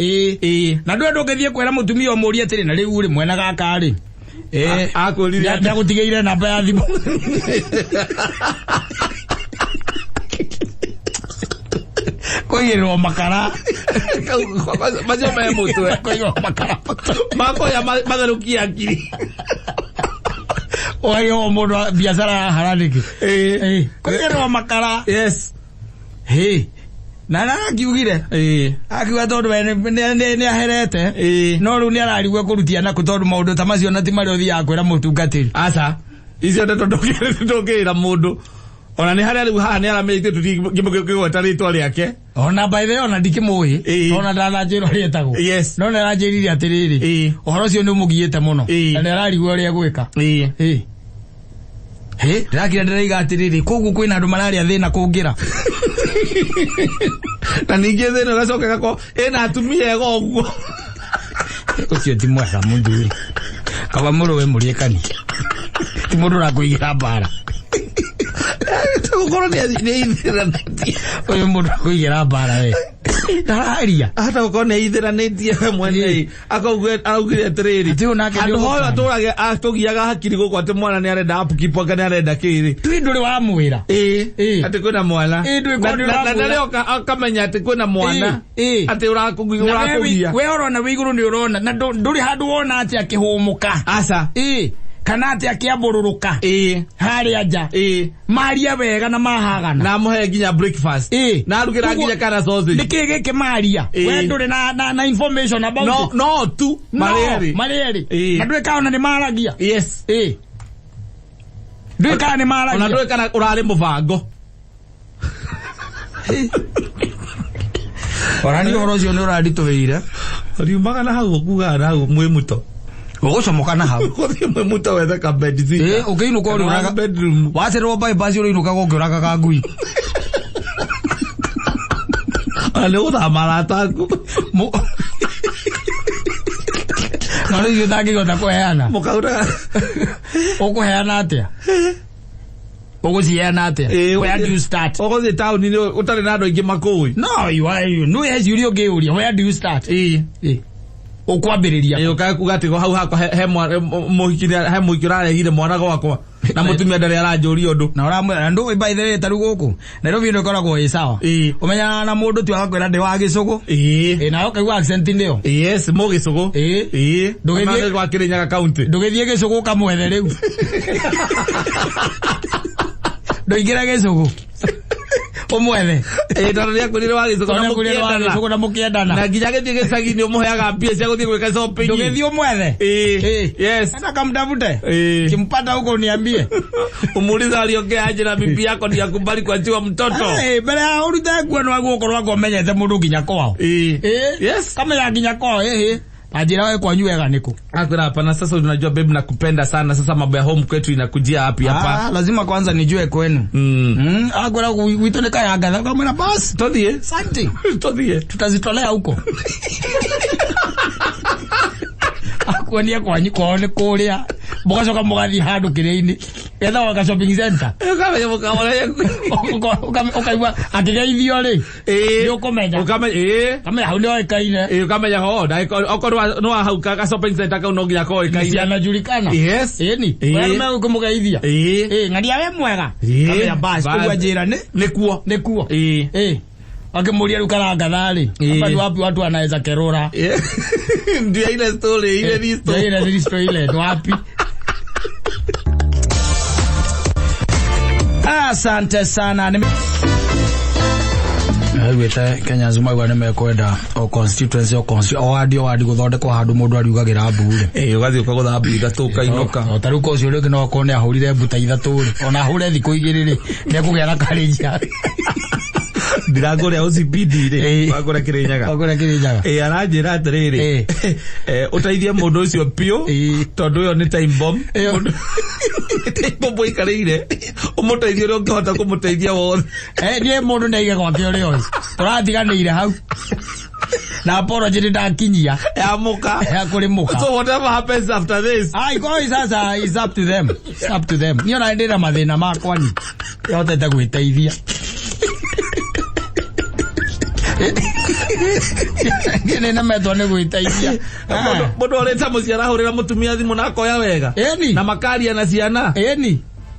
Na ndungithie kwira mutumia umurie atiri na riu ri mwena gaka ri. Akwirire ndagutigeire namba ya thimu. Koyero makara. Majo me mutwe. Koyero makara. Mako ya matharukia akiri. Oyo mundu biashara haraniki. Koyero makara. Yes. Na akiugire akiuga tondu ni aherete no riu ni ararigwe kurutia na kutondu maundu ta macio na ti mari uthia akwira mutungatiri. Aca icio ndeto ndungirira mundu ona ni haria riu haha ni arameite tutigimugweta ritwa riake. Ona by the way ona ndikimui ona ndaranjiro rietagwo. No na ranjirire atiriri uhoro ucio ni umugiite muno na ni ararigwe uria gwika. Ndakira ndiraiga atiriri koguo kwina andu mararia thina kungira. Na ningi thina gacokaga ko ena atumia ego uguo. Ucio ti mwega muthuri. Kaba muruwe murie kani. Ti mundu rakuigira bara. Tukoro ni ithira nati. Oyo mundu kuigira bara we. Tararia. Hata ukone ithira netie mwene. Akaugire atiriri. Andu hoyo aturage atugiaga hakiri guko ati mwana ni arenda upkeep kana arenda kiri. Twi nduri wa mwira. Ati kwina mwana. Na leo akamenya ati kwina mwana. Ati urakugia. We orona we iguru ni urona na nduri handu wona ati akihumuka. Aca. kanate akiambururuka hari aja maria wega na mahagana na muhe nginya breakfast na rugira nginya kana sausage ndikege ke maria we ndure na information about no tu maleri na ndwe kaona ni maragia ndwe kana ni maragia na ndwe kana urari mubango orani orocio ni urari tuwira riumbaga na hau kuga na hau mwe muto ugucomoka na hau mwe muto wethe ka bed ukiinuka uri uraga bedroom wacerwo bypass uri inuka gongiuraga ka ngui ale uthamara taku Nari yutaki gota kuheana mukaura ukuheana atia uguciheana atia where do you start uguthi town ni utari na andu aingi makui no you no yes you giuria where do you start ukwambiriria ukakuga ati hau hakwa he muhikira hire mwana gwakwa na mutumia ndari aranjuria undu na uramwira ndu by the way taru guku na ro bindu koragwo i sawa umenya na mundu ti agakwira ndi wa gicugu na ukaigua accent ndio yes mo gicugu ndugithie kwa Kirinyaga county ndugithie gicugu kamwethe riu ndoigira gicugu umwethe tararia kurire wa gicugu na mukiendana na nginya githie gicagi ni umuheaga mbia cia guthie gwika shopping ndugithie umwethe yes hata kamtafute kimpata huko niambie umuliza aliongea aje na bibi yako ni akubali kuachiwa mtoto mbele ya urute kwenu wangu ukorwa ngomenyete mundu nginya kwao yes kama ya nginya kwao ajira wewe kwa nyuega niko akwira hapa na sasa unajua baby nakupenda sana sasa mambo ya home kwetu inakujia hapa lazima kwanza nijue kwenu akwira uitoneka ya gadha kama na basi todie asante todie tutazitolea huko akuania kwa nyiko kuria mugacoka mugathi handu kireini etha waka shopping center ukamenya mukamore ukaigua akigeithio ri ni ukumenya kamenya hau ni oikaine ukamenya ho okorwa no hau ka shopping center ka no nginya ko oikaine anajulikana yes ni wewe kumugeithia ngadia we mwega kamenya basi kwa jira nikuo akimuria rukara gathari hapa wapi watu wanaweza kerora ndio ile story ile story ile wapi asante sana wita Kenya zuma gwa nemekwenda o constituency o wadi guthondekwa handu mundu ariugagira mbure ugathi ukagutha mbure ithatu kainuka otaruko ucio ringi no kone ahurire mbuta ithatu ona ahure thiku igiri ri nekugia na karinja ndiragoria ucipidi ri wagora Kirinyaga aranjira atiriri uteithie mundu ucio pio tondu yo ni time bomb bombo ikarire umuteithie uri ungihota kumuteithia wothe nie mundu ndaige gwake uri oi turathiganire hau na apology ndakinyia amuka kuri muka so whatever happens after this go sasa is up to them niona ndira mathina makwa ni yotete gwiteithia ngene na metwa ne gwiteithia mundu oreta muciara hurira mutumia thimu na koya wega na makaria na ciana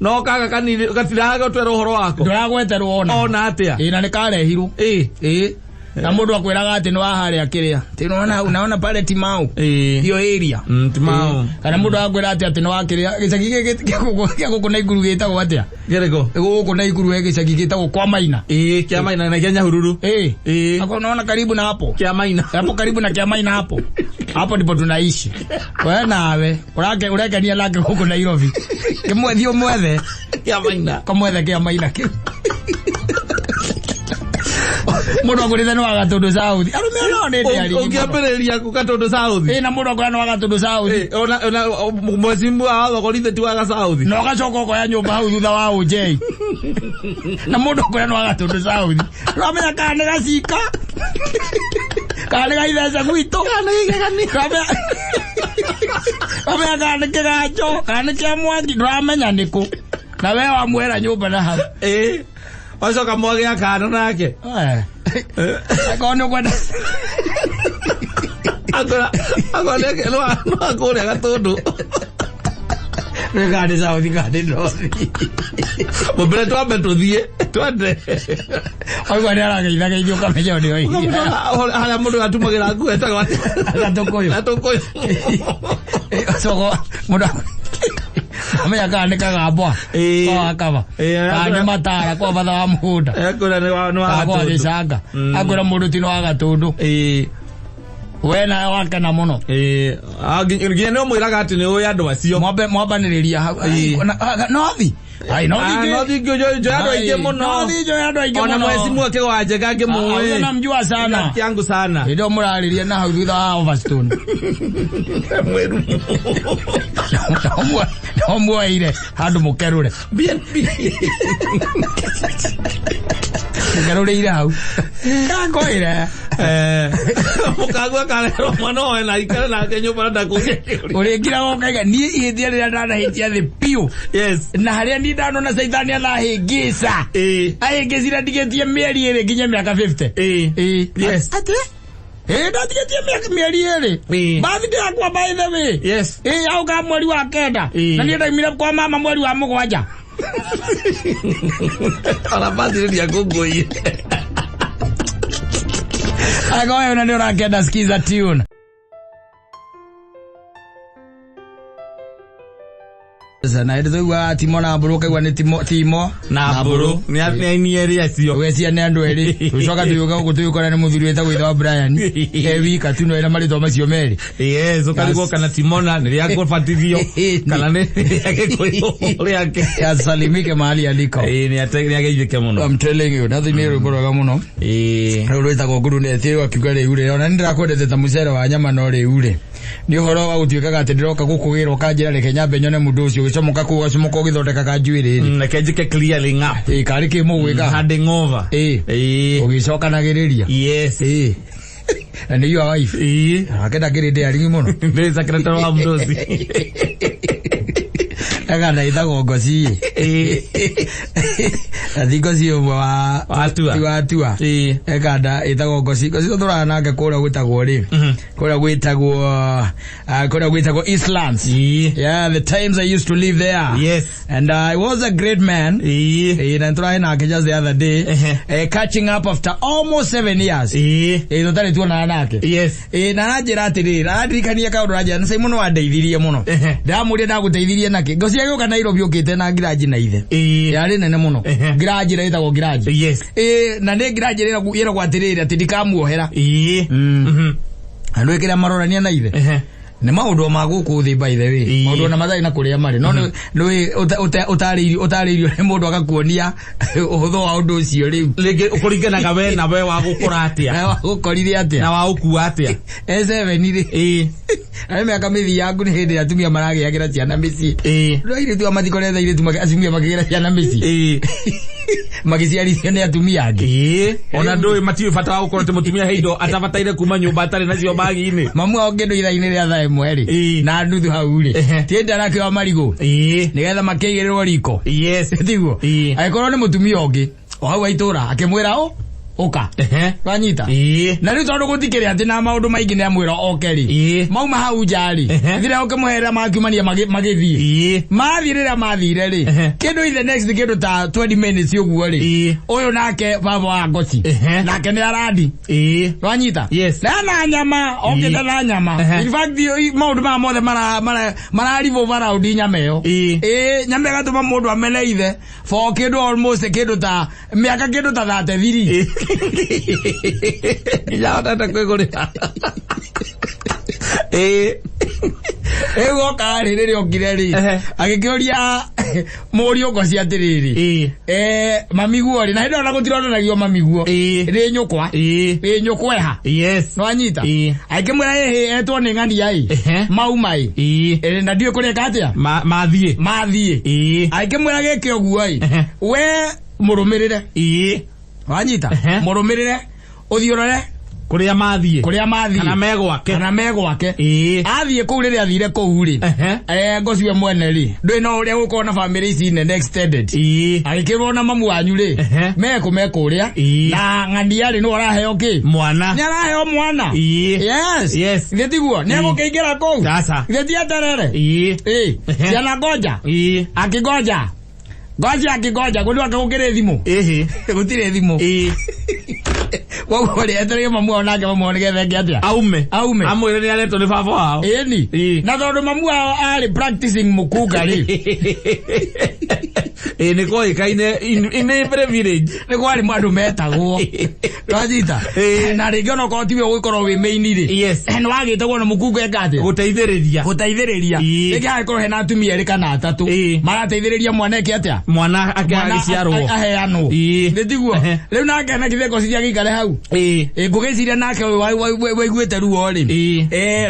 no kaga kanini gatiraga utwera uhoro wako nduragweterwo ona atia na nikarehirwo na mundu akwiraga ati no aharia kiria unaona pale Timau hiyo area Timau kana mundu akwira ati no akiria gicagi giko na iguru gitagwo atia gerego guko na iguru gicagi gitagwo kwa Maina kia Maina na Kenya hururu hapo unaona karibu na hapo kia Maina hapo karibu na kia Maina hapo ndipo tunaishi wewe nawe ureke nia lake huko Nairobi kimwethio mwethe kia Maina kamwethe kia Maina mundu akurite no agatundu South arume no ndi ari ungiambiriria ku gatundu South na mundu akurite no agatundu South ona mwezimbu athogorite tu aga South no gacoka ko ya nyumba hau thutha wa UJ na mundu akurite no agatundu South ramenya kana gacika kana gaitheza gwito kana igani ramenya kana kigacho kana kia mwangi ramenya niku na wewe wamwera nyumba na hau wacoka mwage akana nake akone kwenda akone no akore gatundu regarding South Gadi no mobile twambe tuthie twende oigwa ni arageithaga ithio kamenya ni oi hala mundu atumagira nguo etagwa atokoyo atokoyo so mundu Amenya kana kagabwa. Akaba. Kanya matara kwa batha wa muda. Akora ni wa kwa gicanga. Akora mundu tino wa gatundu. Wena wakana muno. Nginya no mwiraga ati ni uyu andu acio. Mwambaniriria nothi. Ai nothi jo ando aige muno. Nothi jo ando aige muno. Ona mwezi mwake waje kage muwe. Namjua sana. Yangu sana. Ndio murariria na hau thutha wa Overstone. Mweru. Nomwaire handu mukerure. Mukerure ira hau. Kakoire. Mukagwa kalero mwana na ikara na kenyo para kuge. Uringira gokaiga ni ihithia rira ndanahitia thi piu. Yes. Na haria ni ndano na Saithani arahingisa. Ahingicira ndigetie mieri iri nginya miaka 50. Yes. Ate? Ndatigetie mieri iri. Birthday yakwa by the way. Yes. Au ka mweri wa kenda. Na ni ndaimira kwa mama mweri wa mugwanja. Ala birthday ya gogoi. Agoe na ndio rakenda skiza tune. Sana ndo wa timo na mburu kaigwa ni timo na mburu ni eri acio wecia ni andu eri tucoka tuyuga gutuyukora ni muthuri wetagwo itha Brian wika tuno ira marito macio meri yes ukaligwo kana timona ni ria kubatithio kana ni yake kuri yake asalimike mahali aliko ni ageithike muno. I'm telling you nothing ni rugoroga muno rwetagwo nguru ne thiwa kiuga ri ure ona ndirakwendete ta mucere wa nyama no ri ure ni uhoro wa gutuikaga ati ndiroka gukugirwo kanjira reke nyambe nyone mundu ucio gicomoka ku gacomoka githondeka kanjuiri na kenjike clearly ngap kari ki mugwika handing over ugicokanagiriria yes and you are wife akenda kirinde ari muno ndi secretary wa mdozi agana ithago ngoci athingoci wa atua ekanda ithago ngoci thura nake kura gwitagwo ri kura gwitagwo Eastlands. Yeah, the times I used to live there. Yes, and I was a great man. And trying na just the other day catching up after almost 7 years. No tari tu na nake. Yes, na najira atiri radirikania ka uraja na sai muno wandeithirie muno ndamuria ndaguteithirie nake ngoci agoka Nairobi ukite na Grudge na ithe yari nene muno Grudge ra itagwo Grudge. Yes, na ne Grudge ira gwatirira ati ndikamuohera andu ikira marorania na ithe ne maundu maguku thi by the way maundu na mathai na kuria mari no utaririo ne mundu agakuonia uhutho wa undu ucio riu lingi ukuringanaga we na we wa gukura atia na wa gukorire atia na wa ukua atia 7 ri ai me akamithi yangu ni hindi atumia maragiagira ciana mici ndo ire tu amathikoretha ire tu atumia magigira ciana mici magiciarithio ni atumia angi ona ndoi matiwe fata wa gukorwo mutumia heindo atabataire kuma nyumba atari nacio bagi-ini mamu ongedo ithaini ria thae mweri na nduthu hau ri tienda rake wa marigo nigetha makeigirirwo riko tiguo aikorwo ni mutumia ongi o hau aitura akimwira oka wanyita na riu tondu gutikire ati na maundu maingi ni amwira okeri mauma hau njari thira ukimuhera makiumania magithie mathirira mathire ri kindu ithe next kindu ta 20 minutes uguo ri uyu nake baba wa ngoci nake ni aradi wanyita na nyama okita na nyama in fact maundu ma mothe mararivo varaudi nyama iyo nyama gatuma mundu amene ithe for kindu almost kindu ta miaka kindu ta 33 ya tata kwigurira ego kari riri okire ri agikioria murio ngoci atiriri mamiguo ri na hindo na gutironanagio mamiguo ri nyukweha no anyita aikimwira etwo ni ng'andi ai maumai na ndio kureka atia mathie aikimwira geke oguo ai we murumirire wanyita murumirire uthiorore kuria mathie kana megwake athie ku riri athire ku ri ngociwe mwene ri ndui no uria gukorwo na family ici nene extended aikirwo na mamu wanyu ri meko uria na ng'andi ari no araheo ki mwana ni araheo mwana yes ngitiguo ni agukiingira ku sasa ngitia terere ciana ngoja akigoja ngoja akigoja kundu akagukire thimu gutire thimu Kwa etere mamu onake mamuonege thenge atia. Aume. Amwire ni areto ni baba wao. Eni. Na tondu mamu wao ari practicing mukuga ri. Ni ko ikaine in every village. Ni ko ari mwandu metagwo. Twajita. Na ringi ono ko tiwe gukorwo wi maini ri. Yes. No wagitagwo na mukuga engate. Guteithiriria. Ringi akorwo hena atumia eri kana atatu. Marateithiriria mwana eke atia. Mwana akagiciarwo. Aheanwo. Ndiguo. Riu nake na kitheko cia gikare hau. Ngugiciria nake waiguite ruo ri.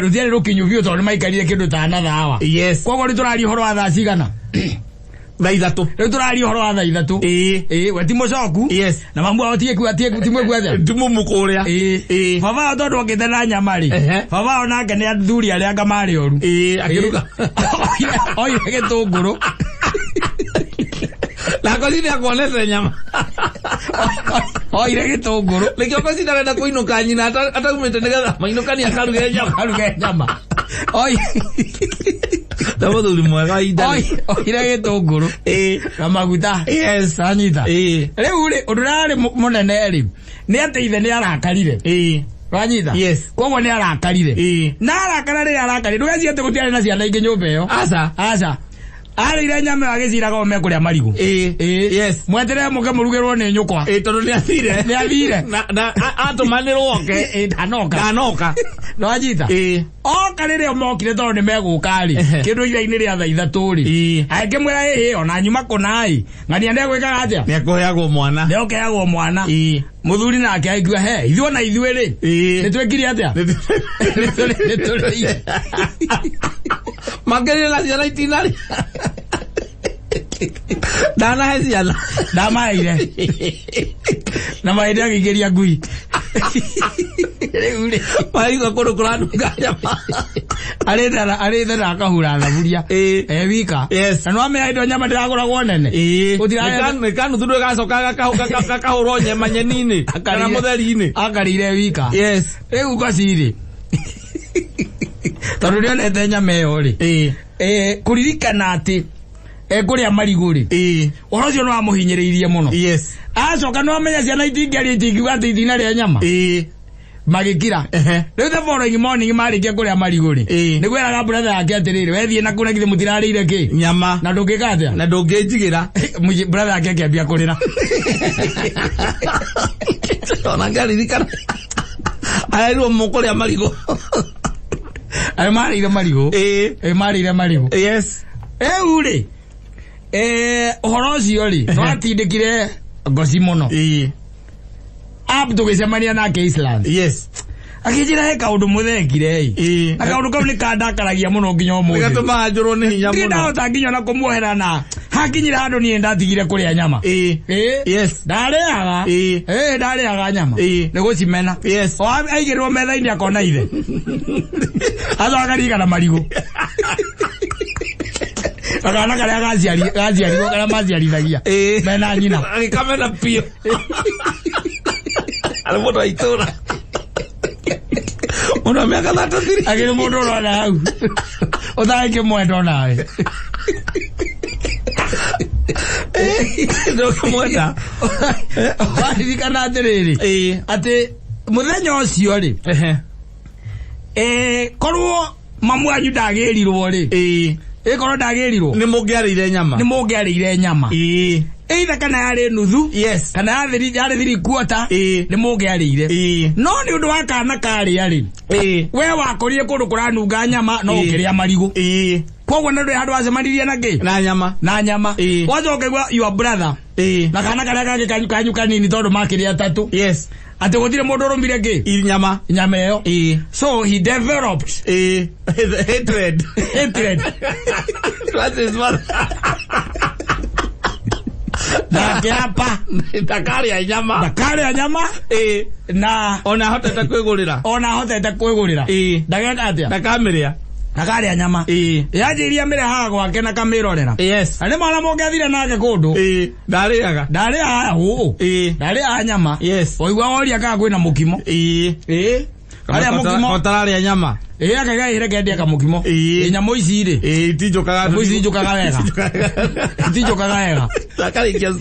Ruthiari rukinyu biu tondu maikarire kindu ta na thawa. Yes. Koguo ri turari horo wa thaa cigana. Thaa ithatu. Riu turari horo wa thaa ithatu. We ti mucoku. Yes. Na mamu ao tie timwe kwethe. Timumu kuria. Baba tondu okithena nyama ri. Baba onake ni athuri aria anga mari oru. Akiruga. Oi gitunguru. La cocina kuonese nyama. Oire gitunguru. Lekio cocina renda kuinuka nyina ata umete nigetha mainukani akaruge nyama. Oi. Tamuthuri mwega ida. Oire gitunguru. Na maguta. Yes. Anyita. Riu ri undu rari munene ri. Ni ate ithe ni arakarire. Wanyita. Yes. Koguo ni arakarire. Na arakara ri arakarire. Ndugeci ate gutiari na ciana ingi nyumba iyo. Aca. Arire nyama agiciraga ome kuria marigu. Yes. Mwetere muke murugirwo ni nyukwa. Tondu ni athire. Na atumanirwo ke. Ndanoka. Nwanyita. Oka rire omokire tondu ni megukari. Kindu ira-ini ria thaa ithatu ri. Akimwira ona nyuma kunai. Ng'ania ndegwikaga atia. Nikuheagwo mwana. Ndeokeagwo mwana. Muthuri nake aigua ithuo na ithuĩ ri. Nitwekire atia. Nituri. Makĩria na ciana itinari. Ndanahe ciana. Ndamaheire. Na mahinda agĩikĩria ngui. Rĩu rĩ. Maigua kũndũ kũranunga nyama. Arĩthera akahura thaburia. Wika. Yes. Na nĩwamenya indo nyama ndĩragũragwo nene. Nĩ kanuthu ndũgacoka gakahũrwo nyama nyeni-inĩ. Kana mũtheri-inĩ. Akarĩire wika. Yes. Rĩu ngociri. Tondu nĩonete nyama ĩyo rĩ. Kũririkana atĩ kũrĩa marigũ rĩ. Ũhoro ũcio nĩwamũhinyĩrĩirie mũno. Yes. Acoka nĩwamenya ciana itingĩarĩa itingiuga atĩ itinarĩa nyama. Magĩkira. Rĩu the following morning marĩkia kũrĩa marigũ rĩ. Nĩguo eraga brother yake atĩrĩrĩ wethiĩ na kũrĩa githĩ mũtirarĩire kĩ? Nyama. Na ndũngĩka atĩa? Na ndũngĩnjigĩra. Brother yake akĩambia kũrĩra. Ona ngaririkana. Arerirwo mũkũrĩa marigũ. Marĩire marigũ. Marĩire marigũ. Yes. Rĩu rĩ. Ũhoro ũcio rĩ. Twatindĩkire ngoci mũno. Tũgĩcemania nake Island. Yes. Akĩnjĩra he kaũndũ mũthekire. Na kaũndũ kau nĩ kandakaragia mũno nginya ũmũthĩ. Gatũmaga njũrwo nĩ hinya mũno. Ndahota nginya na kũmuohera na hakinyire handũ niĩ ndatigire kũrĩa nyama. Yes. Ndarĩaga. Ndarĩaga nyama. Nĩ gũcimena. Yes. Aigĩrĩrwo metha-inĩ akona ithe. Acoka akarigana marigũ. Akana karĩa gaciarirwo karĩa maciarithagia. Mena nyina. Agĩkamena piũ. Arĩ mũndũ wa itũũra. Mũndũ wa mĩaka 33. Agĩrĩ mũndũ ũrona hau. Ũtangĩkĩmwenda onawe. Ndũkĩmwenda. Waririkana atĩrĩrĩ. Atĩ mũthenya ũcio rĩ. Korwo mamu wanyu ndagĩrirwo rĩ. Korwo ndagĩrirwo. Nĩ mũngĩarĩire nyama. Either kana yarĩ nuthu. Yes. Kana yarĩ thiri quarter. Nĩ mũngĩarĩire. No nĩ ũndũ wa kana karĩa rĩ. We wakũrire kũndũ kũranunga nyama no ũkĩrĩa marigũ. Koguo nĩ handũ wacemanirie na kĩ? Na nyama. Wacoka ũkaigua your brother. Na kana karĩa kangĩ kanyu kanini tondũ makĩrĩ atatũ. Yes. Ati gũtirĩ mũndũ ũrũmire kĩ? Nyama ĩyo. So he developed hatred. That is what. Ndakiapa ndakarĩa nyama. Na ona hotete kwĩgũrĩra. Ndageka atĩa? Ndakarĩa nyama. Yanjĩria mĩrehaga gwake na kamĩrorera. Yes. Nĩ mwana mũngĩathire nake kũndũ. Ndarĩaga nyama. Yes. Waigua woria kana kwĩna mũkimo. Arĩa mũkimo ũtararĩa nyama. Akaigaĩire kendia kamũkimo. Nyamũ ici rĩ. Itinjũkaga wega. Ndakarĩkia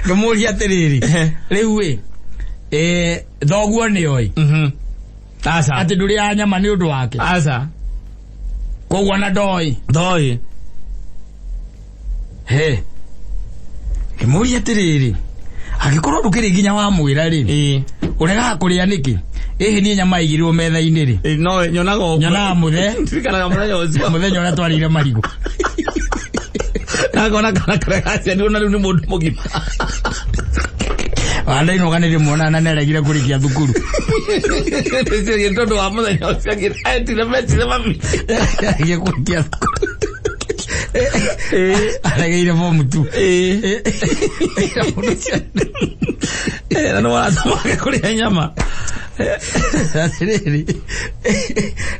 Ngemuri atiriri. Riu we. Thoguo ni oi. Asa. Ati nduri ya nyama ni undu wake. Asa. Koguo na ndoi. Ndoi. He. Ngemuri atiriri. Agikorwo ndukiri nginya wa mwira ri. Urega kuria niki? Ni nyama igirwo metha-ini ri. No nyonaga nyona muthe. Tikana muthenya ucio. Muthenya ura twarire marigo. Nagona kana karagacia ni ona ni mundu mugima. Wanda ino kanire muona na neregire kurikia thukuru. Ese ye tondu wa muthenya ucio ngitire metire mami. Ye kurikia thukuru. Aregeire bomu tu. No wanatamaka kuria nyama. Atiriri.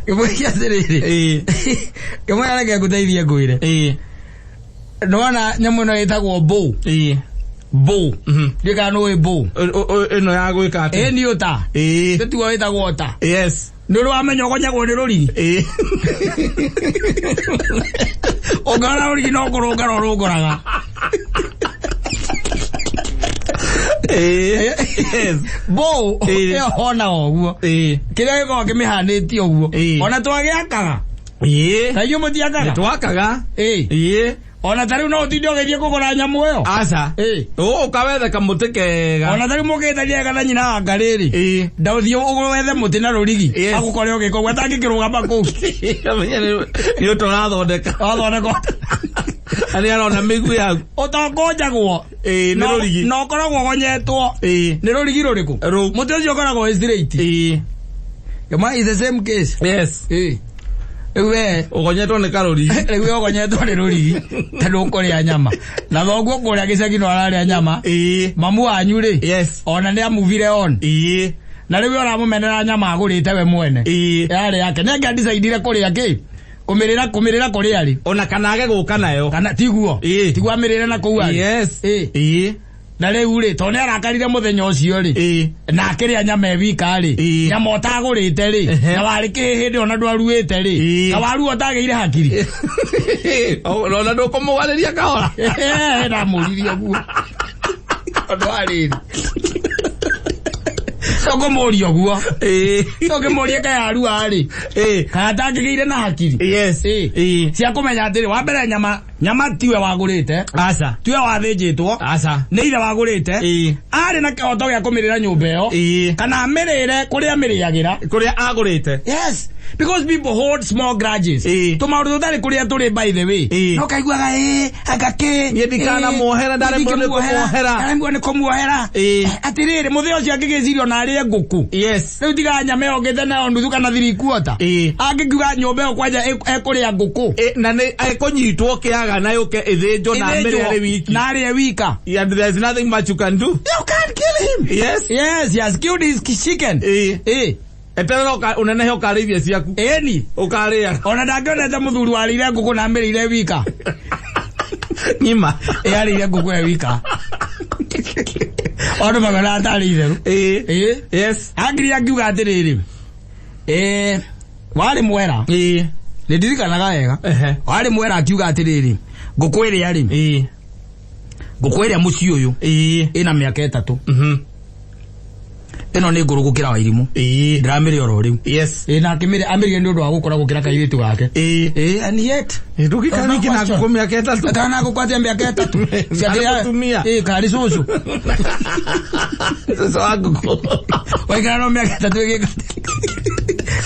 Kemwe atiriri. Kemwe arage kuteithia ngwire. Nona nyamu no itagwo bow. Bow. Ndika no bow. Eno ya gwika ati. Ni ota. Tetuo itagwo ota. Yes. Nduru wamenya gonyagwo ni ruriri. Ogara ruriri no kurungara urungoraga. Bo hona oguo kiria giko kimihaniti oguo ona twagiakaga kayo mutiakaga twakaga ona tari no utinde ogethie kugura nyamu iyo asa ukawethe kamuti kega ona tari mugitaria kana nyina wa ngariri ndauthie ugwethe muti na rurigi agukore ogiko gwatangikirugama ku ni utorathondeka ani arona migu yaku utongojagwo ni rurigi no koragwo gonyetwo ni rurigi ruriku muti ucio koragwo straight kama is the same case yes ewe ugonyetwo ni karurigi ewe ugonyetwo ni rurigi tandu kuria nyama na thoguo kuria gicagi no araria nyama mamu wanyu ri yes ona ni amuvire on na riu uramumenera nyama agurite we mwene yari yake nenge decide kuria ki kumirira kuria ari ona kanage guka nayo kana tiguo tiguo amirire na kuua yes na riu ri to ni arakarire muthenya ucio ri na akiria nyama ewika ri nyama otagurite ri na wari kihindi ona ndwaruite ri na waru otageire hakiri ona ndukumugariria kahora na muriria guo ndwari Soko mori oguo. Soko mori kayaru ari. Kata ngigire na hakiri. Yes. Cia kumenya atiri wa mbere nyama tiwe wagurite. Asa. Tiwe wathijitwo. Asa. Ni ile wagurite. Ari na kihoto gya kumirira nyumba iyo. Kana mirire kuria miriagira. Kuria agurite. Yes. Because people hold small grudges. Tumauru tutari kuria turi by the way. No kaiguaga agake. Yedikana mohera ndare mbone kumuohera. Ndare mbone kumuohera. Atirire muthio cio ngigicirio na ari nguku. Yes. Riu tiga nyama yo ngethe na nduthu kana 3/4. Angikuga nyumba yo kwanja ekuria nguku. Na ni ekunyitwo kiaga na yuke ithinjo na mbere ari wiki. Na ari wika. And there's nothing much you can do. You can't kill him. Yes. Yes, he has killed his chicken. Etero unenehe ukarivia ciaku. Eni. Ukaria. Ona ndangionete muthuri warire nguku na mbere wika. Nyima. Yarire nguku wika. Odo magana atari itheru. Yes. Angiri akiuga atiriri. Wari mwera. Ndirikanaga wega. Wari mwera akiuga atiriri. Nguku iri ari. Nguku iri muci uyu. Ina miaka 3. Eno ni nguru gukira wa irimu. Ndramire oro riu. Yes. Na akimire amire ndu wa gukora gukira kairitu wake. And yet. Ndukikana kina nguku miaka 3. Kana gukwate miaka 3. Cia tumia. Kari susu. Sasa wangu. Waikana miaka 3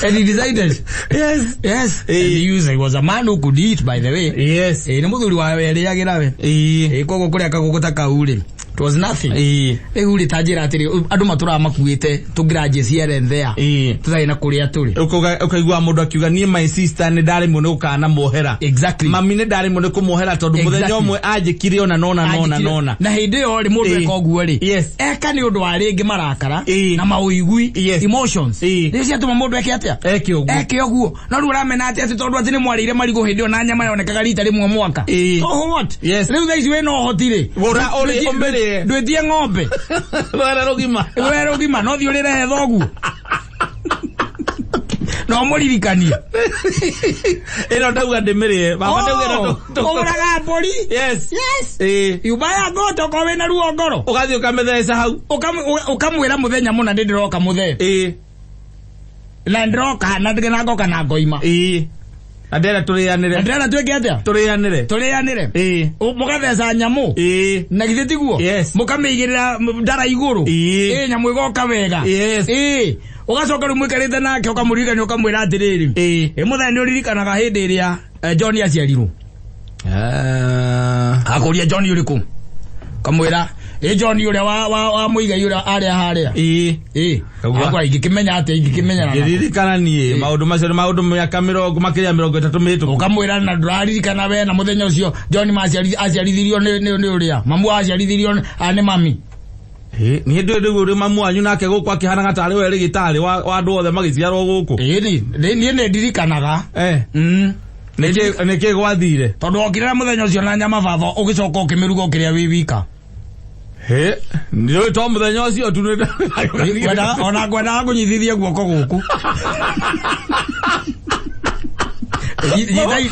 and he decided. Yes. Yes. He was a man who could eat, by the way. Yes. Ni muthuri wa wele agirawe. Kogo kuria kagukuta kauri. It was nothing. Uri tajira atiri andu matura makuite to grudges here and there. Tuzaina kuria turi. Ukaigwa mundu akiuga ni my sister ni ndari muno ukana mohera. Exactly. Mami ni ndari muno kumuohera tondu muthenya umwe ajikire ona nona. Na hindi yo ri mundu ekoguo ri. Yes. Eka ni undu wa ringi marakara na mauigui emotions. Ni cia tuma mundu eke atia. Eke oguo. No ru ramena atia tondu atini mwarire marigo hindi ona nyama yonekaga rita rimwe mwaka. So what? Yes. Riu thaici we no hotire. Ora ori ombere. Ndwetie ng'ombe. Wera rugima no thiurire thogu. no muririkania ino ndauga ndimirie baba ndauga oguraga mburi yes yubaya goto ko wena ruo ngoro ugathio kamethesa hau ukamwira muthenya muna ndiroka muthe na ndiroka na ndigena ngoka na ngoima Adera turianire. Adera tweke atia? Turianire. Mugathesa nyamu. Na githe tiguo. Mukamigirira ndara iguru. Nyamu igoka wega. Ugacoka rumwikarite nake ukamurikania ukamwira atiriri. Muthenya ni uririkanaga hindi iria John aciarirwo. Akuria John uriku. Kamwira John uria wa muigai uria aria haria. Agwa igikimenya ate igikimenya na. Giririkana nie maundu macio maundu miaka 30 mitu. Ukamwira na nduraririkana we na muthenya ucio John aciarithirio ni uria. Mamu aciarithirio ane mami. Ni ndu uri mamu anyu nake guku akihana gatari we rigitari wa andu othe magiciarwo guku. Ni ndirikanaga. Niki gwathire. Tondu okirira muthenya ucio na nyama baba ugicoka ukimiruga ukiria wi wika. Ndio to muthenya ucio tu ona gwenda kunyithithia guoko guku.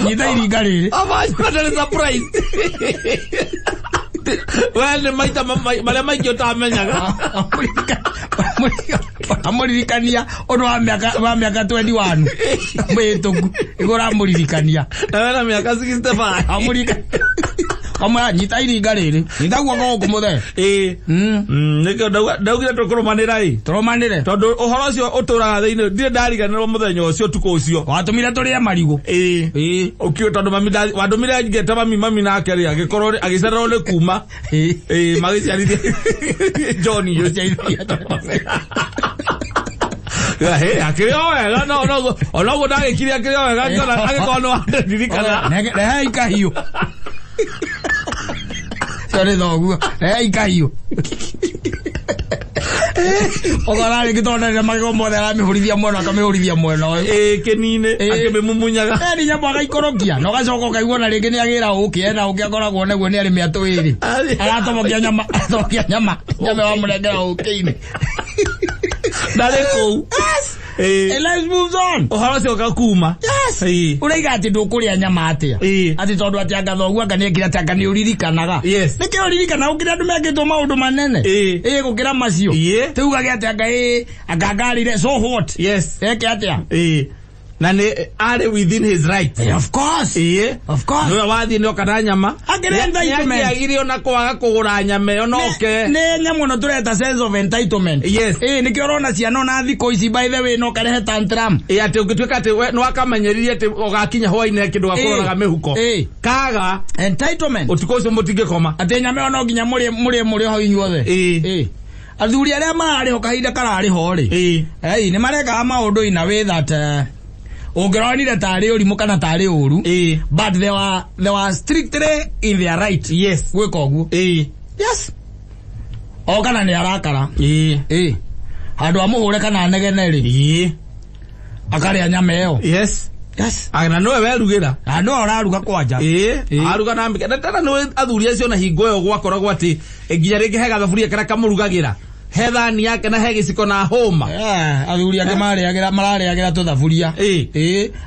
Nyita iringa riri. Aba surprise. Wale maita male maiki utamenyaga. Amuririkania ono wa miaka 21 mwituku igora amuririkania na miaka 65 amurikania kama nyita iringa riri nitagwa goku muthe niko ndaugira turumanire tondu uhoro ucio uturaga thiini ndire ndariganirwo muthenya ucio tuko ucio watumire turia marigo ukio tondu mami watumire ngeta mami nake ri agikorwo agicererwo ni kuma magiciarithia John yuciarithia akirio wega no ndagikire akirio wega ngona agikono ndirikana rehe ikahiu sorry dogu rehe ikahiu ogara gitonda magombo da mihurithia mwana akamihurithia mwena kinine akimemumunyaga ni nyambo agaikorokia no gacoka kaigona ringi ni agira ukienda ukiakoragwo neguo ni ari miatu iri agatobokia nyama wa murengera ukini Daleko. Let's move on. Ohoro cio gakuma. Uraiga ati ndukuria nyama atia. Ati tondu ati angathogu anga ekira ati anga ni uririkanaga. Niki uririkana ukira andu mekitwo maundu manene. Gukira macio. Tuugage ati anga ngarire so what. Eke atia. Na ni are within his rights. Of course. Of course. No wathi no kana nyama. Entitlement. Yagirio na kwaga kugura nyama yo noke. Ne nyamu no tureta sense of entitlement. Niki urona ciano na thiko ici by the way no karehe tantrum. Ati ungitwika ati no akamanyeririe ati ugakinya hwaine kindu gakorora mehuko. Kaga entitlement. Utiko ucio mutige koma. Ati nyama no nginya muri ho inyuothe. Athuri aria marari ho kahinda karari ho ri. Ni mareka maundu ina way that Ogronire tari urimu kana tari uru. But they were strictly in their right. Gwika oguo. Yes. Ogana ni arakara. Handu amuhure kana anegene ri. Akaria nyama iyo. Yes. Agana no werugira. No araruga kwanja. Aruga na mbike. Tata no athuri acio na hingo yo gwakoragwo ati nginya ringi hega thaburia kara kamurugagira. Hethani yake na hegiciko na homa. Athuri ake marariagira tuthaburia.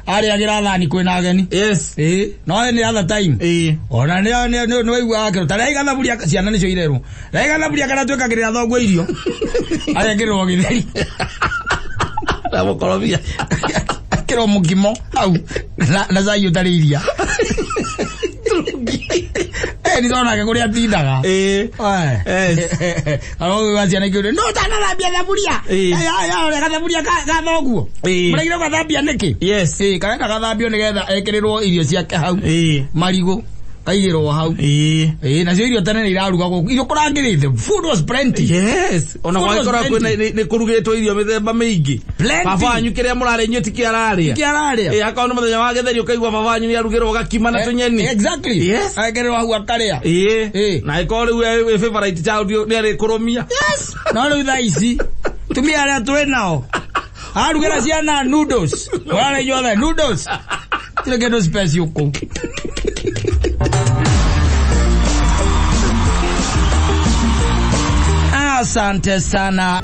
Ariagira thani kwina ageni. No ni other time. Ona ni waigua akiro tare gathaburia ciana nicio irerwo. Rai gathaburia kana twekagirira thoguo irio. Ariagirwo githeri. Na mukorobia. Akiro mugimo au na zayo tariria. Ni zona ke kuria tindaga. Alo waziana kiure. No tana labia thaburia. Ya gathaburia gathoguo. Muragire gathambia niki? Kana gathambio nigetha ekirirwo irio ciake hau. Marigo kaigirwo hau. Na cio irio tene ni iraruga guku. Irio kurangirite. Food was plenty. Ona gwakora kwina ni kurugitwo irio mithemba mingi. Baba anyu kiria murare nyu tikiararia. Akao no muthenya wa getheri ukaigwa baba anyu ni arugirwo gakima na tunyeni. Exactly. Agerwo hau akaria. Na iko riu favorite child ni ari kurumia. No riu tha ici tumia aria twe nao. Arugira ciana noodles. Wale yothe noodles. Tile kendo special ko. Asante sana.